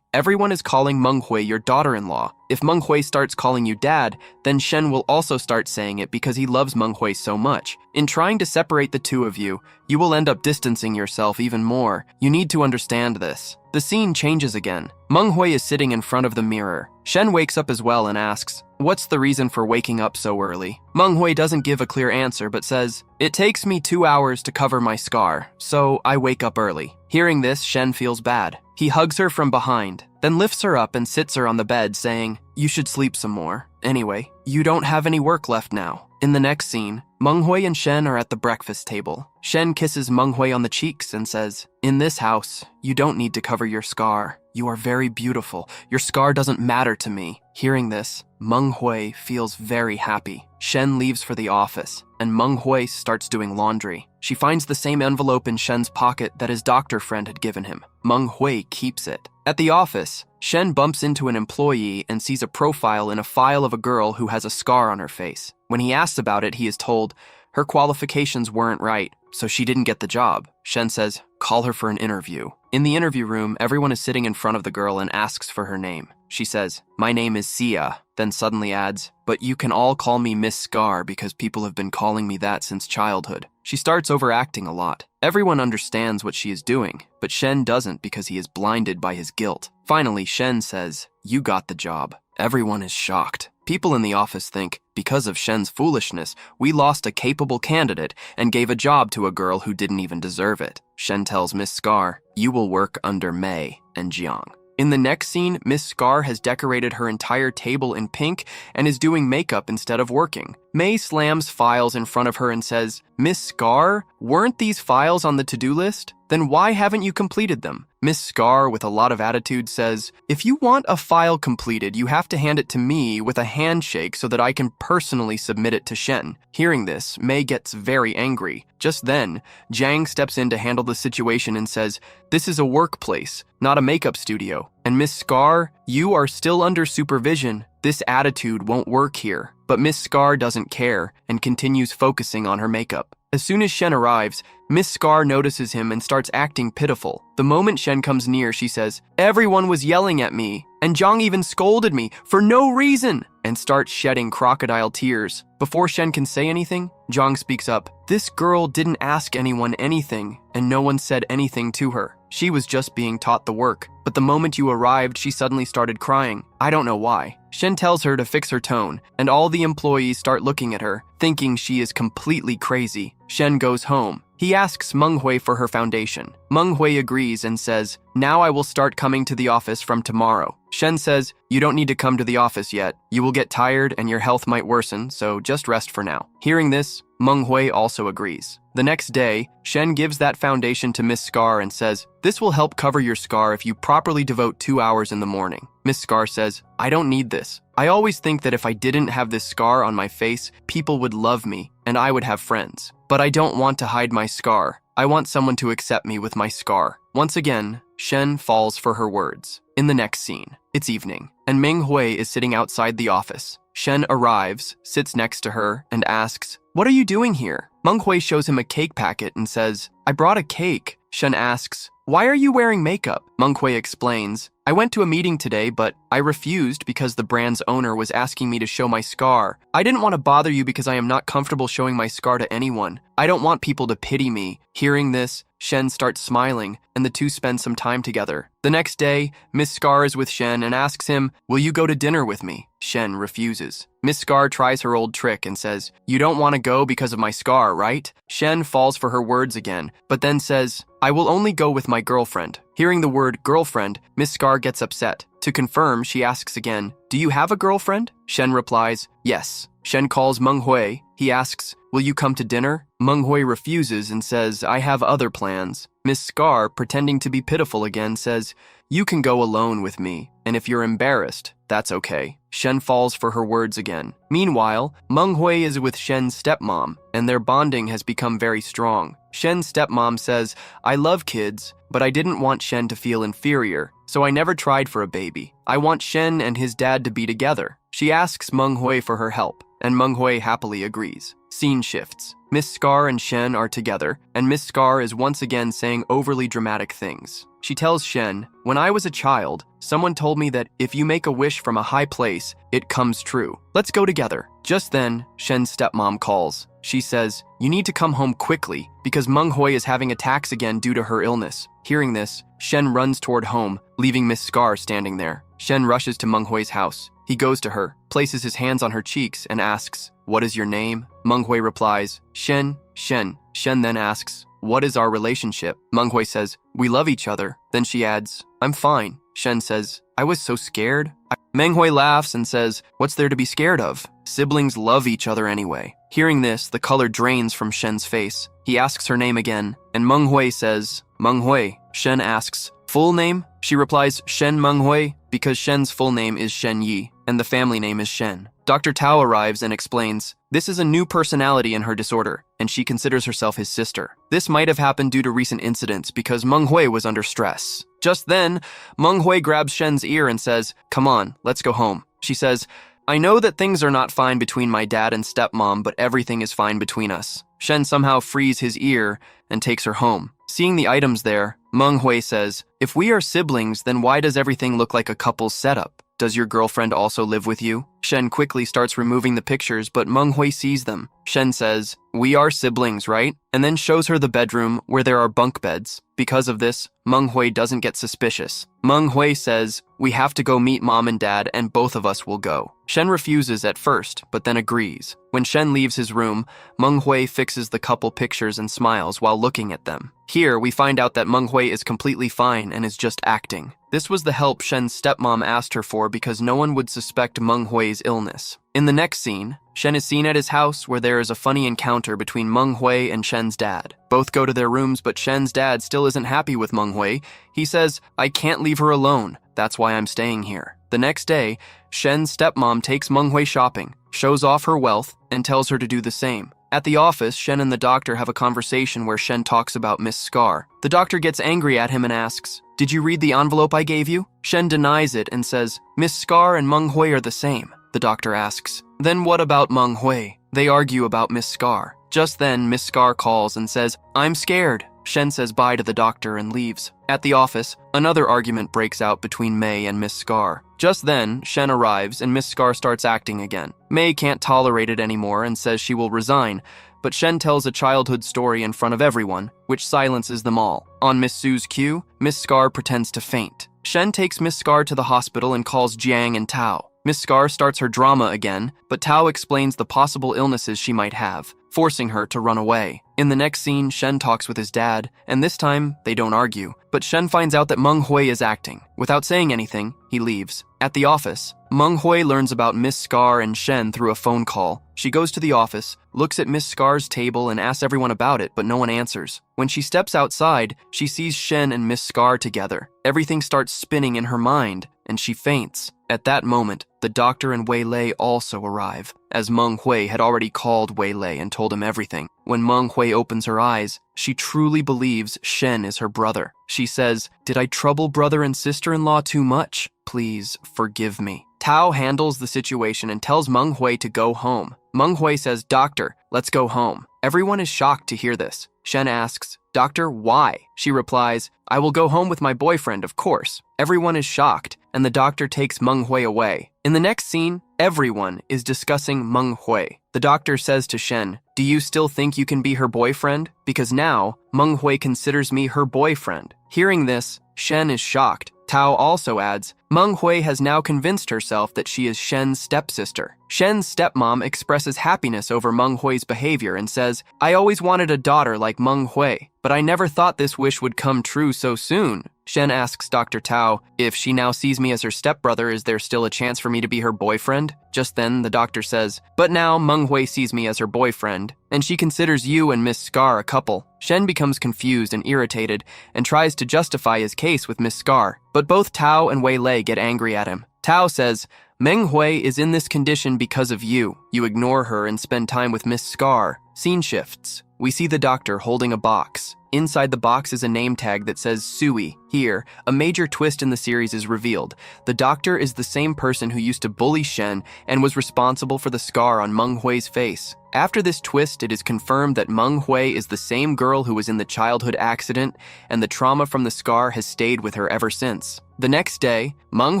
Everyone is calling Meng Hui your daughter-in-law. If Meng Hui starts calling you dad, then Shen will also start saying it because he loves Meng Hui so much. In trying to separate the two of you, you will end up distancing yourself even more. You need to understand this. The scene changes again. Meng Hui is sitting in front of the mirror. Shen wakes up as well and asks, what's the reason for waking up so early? Meng Hui doesn't give a clear answer but says, it takes me 2 hours to cover my scar, so I wake up early. Hearing this, Shen feels bad. He hugs her from behind, then lifts her up and sits her on the bed saying, you should sleep some more. Anyway, you don't have any work left now. In the next scene, Meng Hui and Shen are at the breakfast table. Shen kisses Meng Hui on the cheeks and says, in this house, you don't need to cover your scar. You are very beautiful. Your scar doesn't matter to me. Hearing this, Meng Hui feels very happy. Shen leaves for the office, and Meng Hui starts doing laundry. She finds the same envelope in Shen's pocket that his doctor friend had given him. Meng Hui keeps it. At the office, Shen bumps into an employee and sees a profile in a file of a girl who has a scar on her face. When he asks about it, he is told her qualifications weren't right, so she didn't get the job. Shen says, call her for an interview. In the interview room, everyone is sitting in front of the girl and asks for her name. She says, my name is Sia, then suddenly adds, but you can all call me Miss Scar because people have been calling me that since childhood. She starts overacting a lot. Everyone understands what she is doing, but Shen doesn't because he is blinded by his guilt. Finally, Shen says, you got the job. Everyone is shocked. People in the office think, because of Shen's foolishness, we lost a capable candidate and gave a job to a girl who didn't even deserve it. Shen tells Miss Scar, you will work under Mei and Jiang. In the next scene, Miss Scar has decorated her entire table in pink and is doing makeup instead of working. Mei slams files in front of her and says, Miss Scar, weren't these files on the to-do list? Then why haven't you completed them? Miss Scar, with a lot of attitude, says, if you want a file completed, you have to hand it to me with a handshake so that I can personally submit it to Shen. Hearing this, Mei gets very angry. Just then, Jiang steps in to handle the situation and says, this is a workplace, not a makeup studio. And Miss Scar, you are still under supervision. This attitude won't work here. But Miss Scar doesn't care and continues focusing on her makeup. As soon as Shen arrives, Miss Scar notices him and starts acting pitiful. The moment Shen comes near, she says, everyone was yelling at me, and Jiang even scolded me for no reason, and starts shedding crocodile tears. Before Shen can say anything, Jiang speaks up. This girl didn't ask anyone anything, and no one said anything to her. She was just being taught the work. But the moment you arrived, she suddenly started crying. I don't know why. Shen tells her to fix her tone, and all the employees start looking at her, thinking she is completely crazy. Shen goes home. He asks Meng Hui for her foundation. Meng Hui agrees and says, now I will start coming to the office from tomorrow. Shen says, you don't need to come to the office yet. You will get tired and your health might worsen, so just rest for now. Hearing this, Meng Hui also agrees. The next day, Shen gives that foundation to Miss Scar and says, this will help cover your scar if you properly devote 2 hours in the morning. Miss Scar says, I don't need this. I always think that if I didn't have this scar on my face, people would love me and I would have friends. But I don't want to hide my scar. I want someone to accept me with my scar. Once again, Shen falls for her words. In the next scene, it's evening, and Meng Hui is sitting outside the office. Shen arrives, sits next to her, and asks, what are you doing here? Meng Hui shows him a cake packet and says, I brought a cake. Shen asks, why are you wearing makeup? Meng Hui explains, I went to a meeting today, but I refused because the brand's owner was asking me to show my scar. I didn't want to bother you because I am not comfortable showing my scar to anyone. I don't want people to pity me. Hearing this, Shen starts smiling, and the two spend some time together. The next day, Miss Scar is with Shen and asks him, will you go to dinner with me? Shen refuses. Miss Scar tries her old trick and says, you don't want to go because of my scar, right? Shen falls for her words again, but then says, I will only go with my girlfriend. Hearing the word girlfriend, Miss Scar gets upset. To confirm, she asks again, do you have a girlfriend? Shen replies, yes. Shen calls Meng Hui. He asks, will you come to dinner? Meng Hui refuses and says, I have other plans. Miss Scar, pretending to be pitiful again, says, you can go alone with me, and if you're embarrassed, that's okay. Shen falls for her words again. Meanwhile, Meng Hui is with Shen's stepmom, and their bonding has become very strong. Shen's stepmom says, "I love kids, but I didn't want Shen to feel inferior, so I never tried for a baby. I want Shen and his dad to be together." She asks Meng Hui for her help, and Meng Hui happily agrees. Scene shifts. Miss Scar and Shen are together, and Miss Scar is once again saying overly dramatic things. She tells Shen, "When I was a child, someone told me that if you make a wish from a high place, it comes true. Let's go together." Just then, Shen's stepmom calls. She says, "You need to come home quickly because Meng Hui is having attacks again due to her illness." Hearing this, Shen runs toward home, leaving Miss Scar standing there. Shen rushes to Meng Hui's house. He goes to her, places his hands on her cheeks, and asks, "What is your name?" Meng Hui replies, "Shen, Shen." Shen then asks, "What is our relationship?" Meng Hui says, "We love each other." Then she adds, "I'm fine." Shen says, "I was so scared." Meng Hui laughs and says, "What's there to be scared of? Siblings love each other anyway." Hearing this, the color drains from Shen's face. He asks her name again, and Meng Hui says, "Meng Hui." Shen asks, "Full name?" She replies, "Shen Meng Hui," because Shen's full name is Shen Yi, and the family name is Shen. Dr. Tao arrives and explains, this is a new personality in her disorder, and she considers herself his sister. This might have happened due to recent incidents because Meng Hui was under stress. Just then, Meng Hui grabs Shen's ear and says, "Come on, let's go home." She says, "I know that things are not fine between my dad and stepmom, but everything is fine between us." Shen somehow frees his ear and takes her home. Seeing the items there, Meng Hui says, "If we are siblings, then why does everything look like a couple's setup? Does your girlfriend also live with you?" Shen quickly starts removing the pictures, but Meng Hui sees them. Shen says, "We are siblings, right?" And then shows her the bedroom where there are bunk beds. Because of this, Meng Hui doesn't get suspicious. Meng Hui says, "We have to go meet mom and dad and both of us will go." Shen refuses at first, but then agrees. When Shen leaves his room, Meng Hui fixes the couple pictures and smiles while looking at them. Here, we find out that Meng Hui is completely fine and is just acting. This was the help Shen's stepmom asked her for because no one would suspect Meng Hui's illness. In the next scene, Shen is seen at his house where there is a funny encounter between Meng Hui and Shen's dad. Both go to their rooms, but Shen's dad still isn't happy with Meng Hui. He says, "I can't leave her alone. That's why I'm staying here." The next day, Shen's stepmom takes Meng Hui shopping, shows off her wealth, and tells her to do the same. At the office, Shen and the doctor have a conversation where Shen talks about Miss Scar. The doctor gets angry at him and asks, "Did you read the envelope I gave you?" Shen denies it and says, "Miss Scar and Meng Hui are the same." The doctor asks, "Then what about Meng Hui?" They argue about Miss Scar. Just then, Miss Scar calls and says, "I'm scared." Shen says bye to the doctor and leaves. At the office, another argument breaks out between Mei and Miss Scar. Just then, Shen arrives and Miss Scar starts acting again. Mei can't tolerate it anymore and says she will resign, but Shen tells a childhood story in front of everyone, which silences them all. On Miss Su's cue, Miss Scar pretends to faint. Shen takes Miss Scar to the hospital and calls Jiang and Tao. Miss Scar starts her drama again, but Tao explains the possible illnesses she might have, forcing her to run away. In the next scene, Shen talks with his dad, and this time, they don't argue. But Shen finds out that Meng Hui is acting. Without saying anything, he leaves. At the office, Meng Hui learns about Miss Scar and Shen through a phone call. She goes to the office, looks at Miss Scar's table and asks everyone about it, but no one answers. When she steps outside, she sees Shen and Miss Scar together. Everything starts spinning in her mind, and she faints. At that moment, the doctor and Wei Lei also arrive, as Meng Hui had already called Wei Lei and told him everything. When Meng Hui opens her eyes, she truly believes Shen is her brother. She says, "Did I trouble brother and sister-in-law too much? Please forgive me." Tao handles the situation and tells Meng Hui to go home. Meng Hui says, "Doctor, let's go home." Everyone is shocked to hear this. Shen asks, "Doctor, why?" She replies, "I will go home with my boyfriend, of course." Everyone is shocked, and the doctor takes Meng Hui away. In the next scene, everyone is discussing Meng Hui. The doctor says to Shen, "Do you still think you can be her boyfriend? Because now, Meng Hui considers me her boyfriend." Hearing this, Shen is shocked. Tao also adds, Meng Hui has now convinced herself that she is Shen's stepsister. Shen's stepmom expresses happiness over Meng Hui's behavior and says, "I always wanted a daughter like Meng Hui, but I never thought this wish would come true so soon." Shen asks Dr. Tao, "If she now sees me as her stepbrother, is there still a chance for me to be her boyfriend?" Just then, the doctor says, "But now Meng Hui sees me as her boyfriend, and she considers you and Miss Scar a couple." Shen becomes confused and irritated and tries to justify his case with Miss Scar, but both Tao and Wei Lei get angry at him. Tao says, Meng Hui is in this condition because of you. You ignore her and spend time with Miss Scar. Scene shifts. We see the doctor holding a box. Inside the box is a name tag that says Sui. Here, a major twist in the series is revealed. The doctor is the same person who used to bully Shen and was responsible for the scar on Meng Hui's face. After this twist, it is confirmed that Meng Hui is the same girl who was in the childhood accident, and the trauma from the scar has stayed with her ever since. The next day, Meng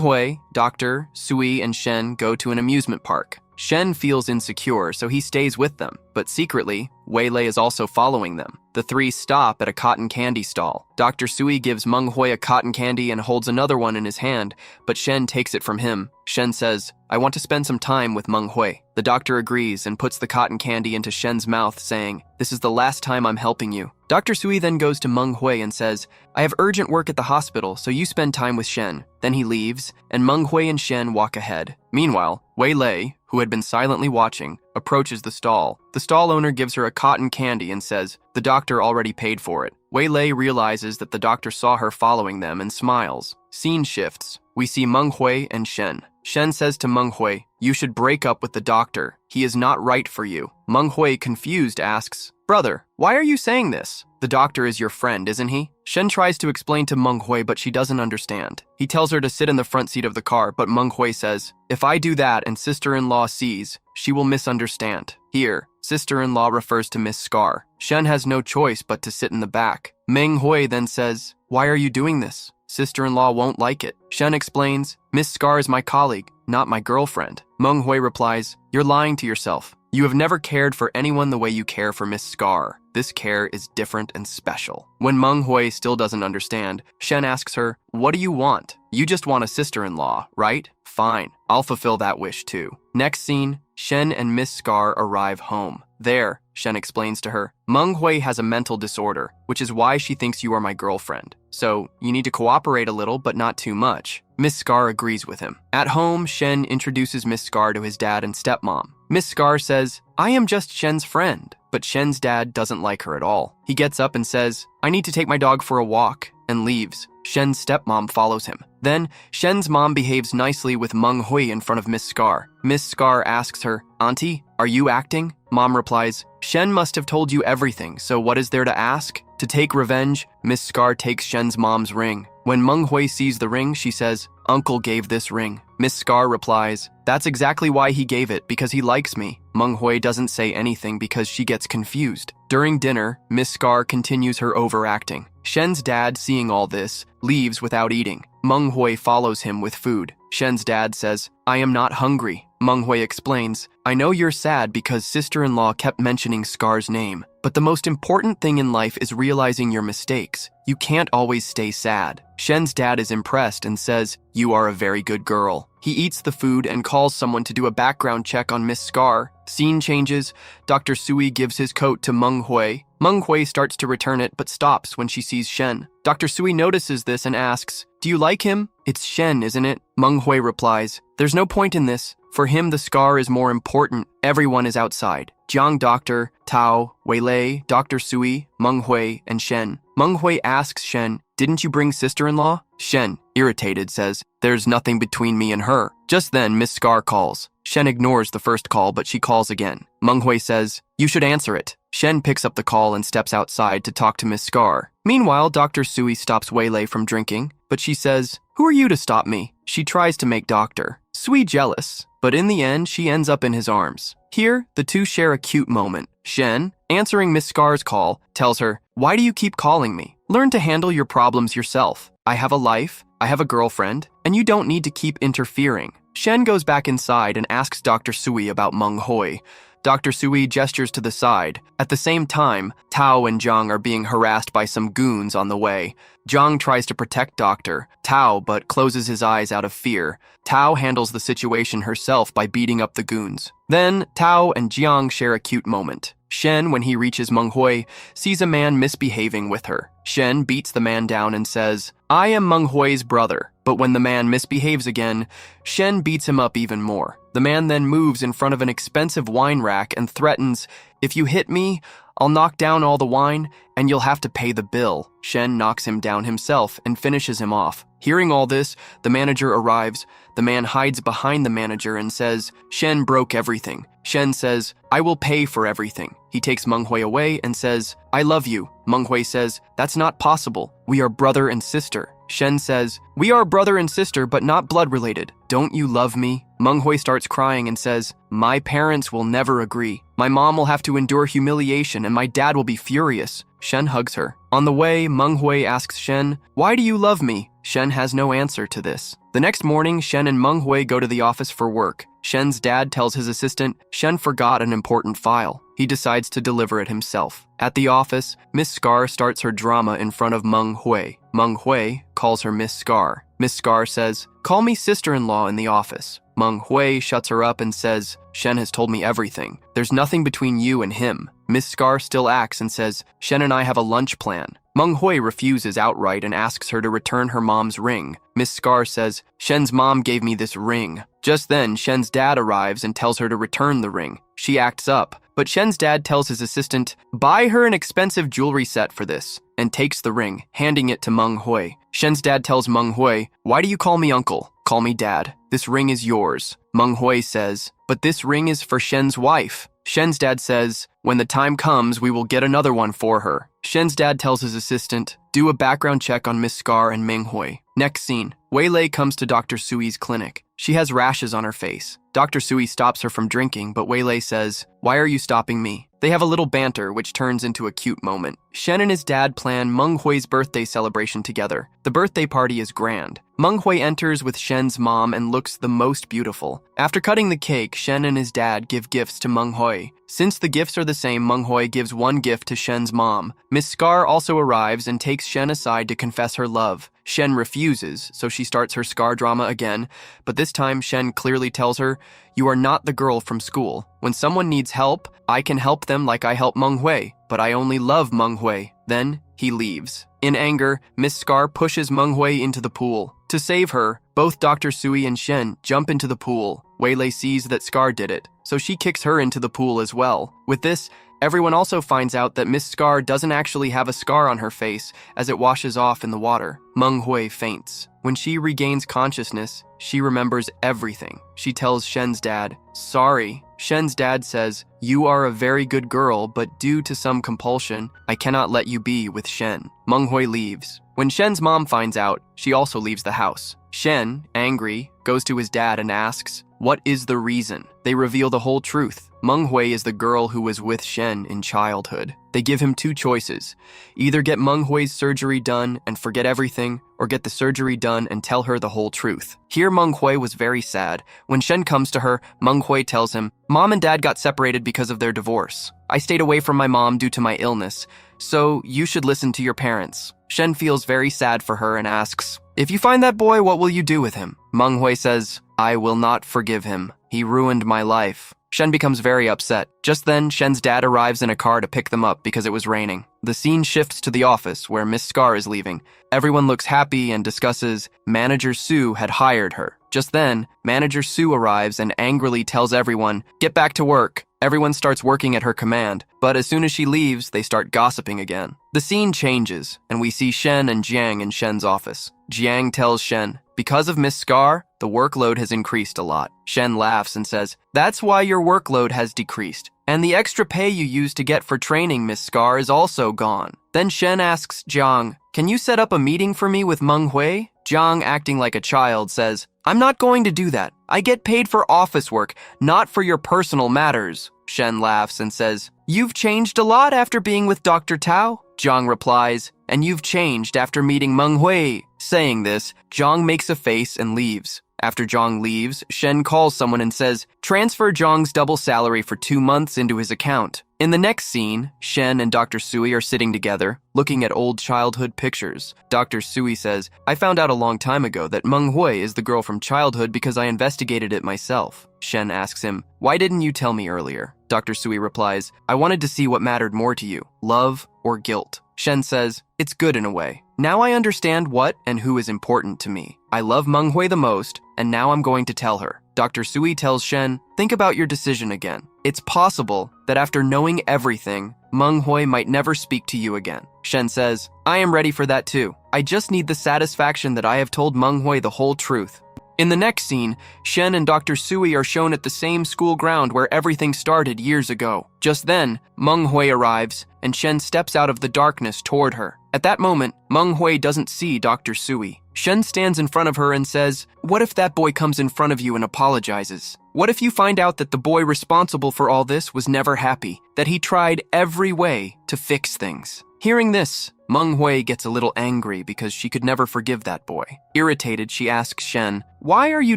Hui, Doctor, Sui, and Shen go to an amusement park. Shen feels insecure, so he stays with them, but secretly, Weilei is also following them. The three stop at a cotton candy stall. Dr. Sui gives Meng Hui a cotton candy and holds another one in his hand, but Shen takes it from him. Shen says, "I want to spend some time with Meng Hui." The doctor agrees and puts the cotton candy into Shen's mouth, saying, "This is the last time I'm helping you." Dr. Sui then goes to Meng Hui and says, "I have urgent work at the hospital, so you spend time with Shen." Then he leaves, and Meng Hui and Shen walk ahead. Meanwhile, Weilei, who had been silently watching, approaches the stall. The stall owner gives her a cotton candy and says, "The doctor already paid for it." Weilei realizes that the doctor saw her following them and smiles. Scene shifts. We see Meng Hui and Shen. Shen says to Meng Hui, "You should break up with the doctor. He is not right for you." Meng Hui, confused, asks, "Brother, why are you saying this? The doctor is your friend, isn't he?" Shen tries to explain to Meng Hui, but she doesn't understand. He tells her to sit in the front seat of the car, but Meng Hui says, "If I do that and sister-in-law sees, she will misunderstand." Here, sister-in-law refers to Miss Scar. Shen has no choice but to sit in the back. Meng Hui then says, "Why are you doing this? Sister-in-law won't like it." Shen explains, "Miss Scar is my colleague, not my girlfriend." Meng Hui replies, "You're lying to yourself. You have never cared for anyone the way you care for Miss Scar. This care is different and special." When Meng Hui still doesn't understand, Shen asks her, "What do you want? You just want a sister-in-law, right? Fine, I'll fulfill that wish too." Next scene, Shen and Miss Scar arrive home. There, Shen explains to her, "Meng Hui has a mental disorder, which is why she thinks you are my girlfriend. So, you need to cooperate a little, but not too much." Miss Scar agrees with him. At home, Shen introduces Miss Scar to his dad and stepmom. Miss Scar says, "I am just Shen's friend." But Shen's dad doesn't like her at all. He gets up and says, "I need to take my dog for a walk," and leaves. Shen's stepmom follows him. Then, Shen's mom behaves nicely with Meng Hui in front of Miss Scar. Miss Scar asks her, "Auntie, are you acting?" Mom replies, "Shen must have told you everything, so what is there to ask?" To take revenge, Miss Scar takes Shen's mom's ring. When Meng Hui sees the ring, she says, "Uncle gave this ring." Miss Scar replies, "That's exactly why he gave it, because he likes me." Meng Hui doesn't say anything because she gets confused. During dinner, Miss Scar continues her overacting. Shen's dad, seeing all this, leaves without eating. Meng Hui follows him with food. Shen's dad says, "I am not hungry." Meng Hui explains, "I know you're sad because sister-in-law kept mentioning Scar's name, but the most important thing in life is realizing your mistakes. You can't always stay sad." Shen's dad is impressed and says, "You are a very good girl." He eats the food and calls someone to do a background check on Miss Scar. Scene changes. Dr. Sui gives his coat to Meng Hui. Meng Hui starts to return it but stops when she sees Shen. Dr. Sui notices this and asks, "Do you like him? It's Shen, isn't it?" Meng Hui replies, "There's no point in this. For him, the scar is more important. Everyone is outside. Jiang Doctor, Tao, Weilei, Dr. Sui, Meng Hui, and Shen." Meng Hui asks Shen, "Didn't you bring sister-in-law?" Shen, irritated, says, "There's nothing between me and her." Just then, Miss Scar calls. Shen ignores the first call, but she calls again. Meng Hui says, "You should answer it." Shen picks up the call and steps outside to talk to Miss Scar. Meanwhile, Dr. Sui stops Weilei from drinking, but she says, "Who are you to stop me?" She tries to make Dr. Sui jealous, but in the end, she ends up in his arms. Here, the two share a cute moment. Shen, answering Miss Scar's call, tells her, "Why do you keep calling me? Learn to handle your problems yourself. I have a life, I have a girlfriend, and you don't need to keep interfering." Shen goes back inside and asks Dr. Sui about Meng Hui. Dr. Sui gestures to the side. At the same time, Tao and Jiang are being harassed by some goons on the way. Jiang tries to protect Dr. Tao, but closes his eyes out of fear. Tao handles the situation herself by beating up the goons. Then, Tao and Jiang share a cute moment. Shen, when he reaches Meng Hui, sees a man misbehaving with her. Shen beats the man down and says, "I am Meng Hui's brother." But when the man misbehaves again, Shen beats him up even more. The man then moves in front of an expensive wine rack and threatens, "If you hit me, I'll knock down all the wine, and you'll have to pay the bill. Shen knocks him down himself and finishes him off. Hearing all this, the manager arrives. The man hides behind the manager and says, Shen broke everything. Shen says, I will pay for everything. He takes Meng Hui away and says, I love you. Meng Hui says, that's not possible. We are brother and sister. Shen says, we are brother and sister, but not blood related. Don't you love me? Meng Hui starts crying and says, my parents will never agree. My mom will have to endure humiliation and my dad will be furious. Shen hugs her. On the way, Meng Hui asks Shen, why do you love me? Shen has no answer to this. The next morning, Shen and Meng Hui go to the office for work. Shen's dad tells his assistant, Shen forgot an important file. He decides to deliver it himself. At the office, Miss Scar starts her drama in front of Meng Hui. Meng Hui calls her Miss Scar. Miss Scar says, call me sister-in-law in the office. Meng Hui shuts her up and says, Shen has told me everything. There's nothing between you and him. Miss Scar still acts and says, Shen and I have a lunch plan. Meng Hui refuses outright and asks her to return her mom's ring. Miss Scar says, Shen's mom gave me this ring. Just then, Shen's dad arrives and tells her to return the ring. She acts up, but Shen's dad tells his assistant, buy her an expensive jewelry set for this, and takes the ring, handing it to Meng Hui. Shen's dad tells Meng Hui, why do you call me uncle? Call me dad. This ring is yours. Meng Hui says, but this ring is for Shen's wife. Shen's dad says, when the time comes, we will get another one for her. Shen's dad tells his assistant, do a background check on Miss Scar and Meng Hui. Next scene, Wei Lei comes to Dr. Sui's clinic. She has rashes on her face. Dr. Sui stops her from drinking, but Wei Lei says, why are you stopping me? They have a little banter, which turns into a cute moment. Shen and his dad plan Meng Hui's birthday celebration together. The birthday party is grand. Meng Hui enters with Shen's mom and looks the most beautiful. After cutting the cake, Shen and his dad give gifts to Meng Hui. Since the gifts are the same, Meng Hui gives one gift to Shen's mom. Miss Scar also arrives and takes Shen aside to confess her love. Shen refuses, so she starts her Scar drama again, but this time Shen clearly tells her, you are not the girl from school. When someone needs help, I can help them like I help Meng Hui, but I only love Meng Hui. Then he leaves. In anger, Miss Scar pushes Meng Hui into the pool. To save her, both Dr. Sui and Shen jump into the pool. Wei Lei sees that Scar did it, so she kicks her into the pool as well. With this, everyone also finds out that Miss Scar doesn't actually have a scar on her face as it washes off in the water. Meng Hui faints. When she regains consciousness, she remembers everything. She tells Shen's dad, sorry. Shen's dad says, you are a very good girl, but due to some compulsion, I cannot let you be with Shen. Meng Hui leaves. When Shen's mom finds out, she also leaves the house. Shen, angry, goes to his dad and asks, what is the reason? They reveal the whole truth. Meng Hui is the girl who was with Shen in childhood. They give him two choices. Either get Meng Hui's surgery done and forget everything, or get the surgery done and tell her the whole truth. Here Meng Hui was very sad. When Shen comes to her, Meng Hui tells him, Mom and Dad got separated because of their divorce. I stayed away from my mom due to my illness, so you should listen to your parents. Shen feels very sad for her and asks, if you find that boy, what will you do with him? Meng Hui says, I will not forgive him. He ruined my life. Shen becomes very upset. Just then, Shen's dad arrives in a car to pick them up because it was raining. The scene shifts to the office where Miss Scar is leaving. Everyone looks happy and discusses Manager Sue had hired her. Just then, Manager Sue arrives and angrily tells everyone, get back to work. Everyone starts working at her command, but as soon as she leaves, they start gossiping again. The scene changes, and we see Shen and Jiang in Shen's office. Jiang tells Shen, because of Miss Scar, the workload has increased a lot. Shen laughs and says, that's why your workload has decreased. And the extra pay you used to get for training Miss Scar is also gone. Then Shen asks Jiang, can you set up a meeting for me with Meng Hui? Jiang, acting like a child, says, I'm not going to do that. I get paid for office work, not for your personal matters. Shen laughs and says, you've changed a lot after being with Dr. Tao. Jiang replies, and you've changed after meeting Meng Hui. Saying this, Jiang makes a face and leaves. After Jiang leaves, Shen calls someone and says, transfer Jiang's double salary for 2 months into his account. In the next scene, Shen and Dr. Sui are sitting together, looking at old childhood pictures. Dr. Sui says, I found out a long time ago that Meng Hui is the girl from childhood because I investigated it myself. Shen asks him, why didn't you tell me earlier? Dr. Sui replies, I wanted to see what mattered more to you, love or guilt. Shen says, it's good in a way. Now I understand what and who is important to me. I love Menghui the most, and now I'm going to tell her. Dr. Sui tells Shen, think about your decision again. It's possible that after knowing everything, Menghui might never speak to you again. Shen says, I am ready for that too. I just need the satisfaction that I have told Menghui the whole truth. In the next scene, Shen and Dr. Sui are shown at the same school ground where everything started years ago. Just then, Menghui arrives, and Shen steps out of the darkness toward her. At that moment, Menghui doesn't see Dr. Sui. Shen stands in front of her and says, what if that boy comes in front of you and apologizes? What if you find out that the boy responsible for all this was never happy, that he tried every way to fix things? Hearing this, Menghui gets a little angry because she could never forgive that boy. Irritated, she asks Shen, why are you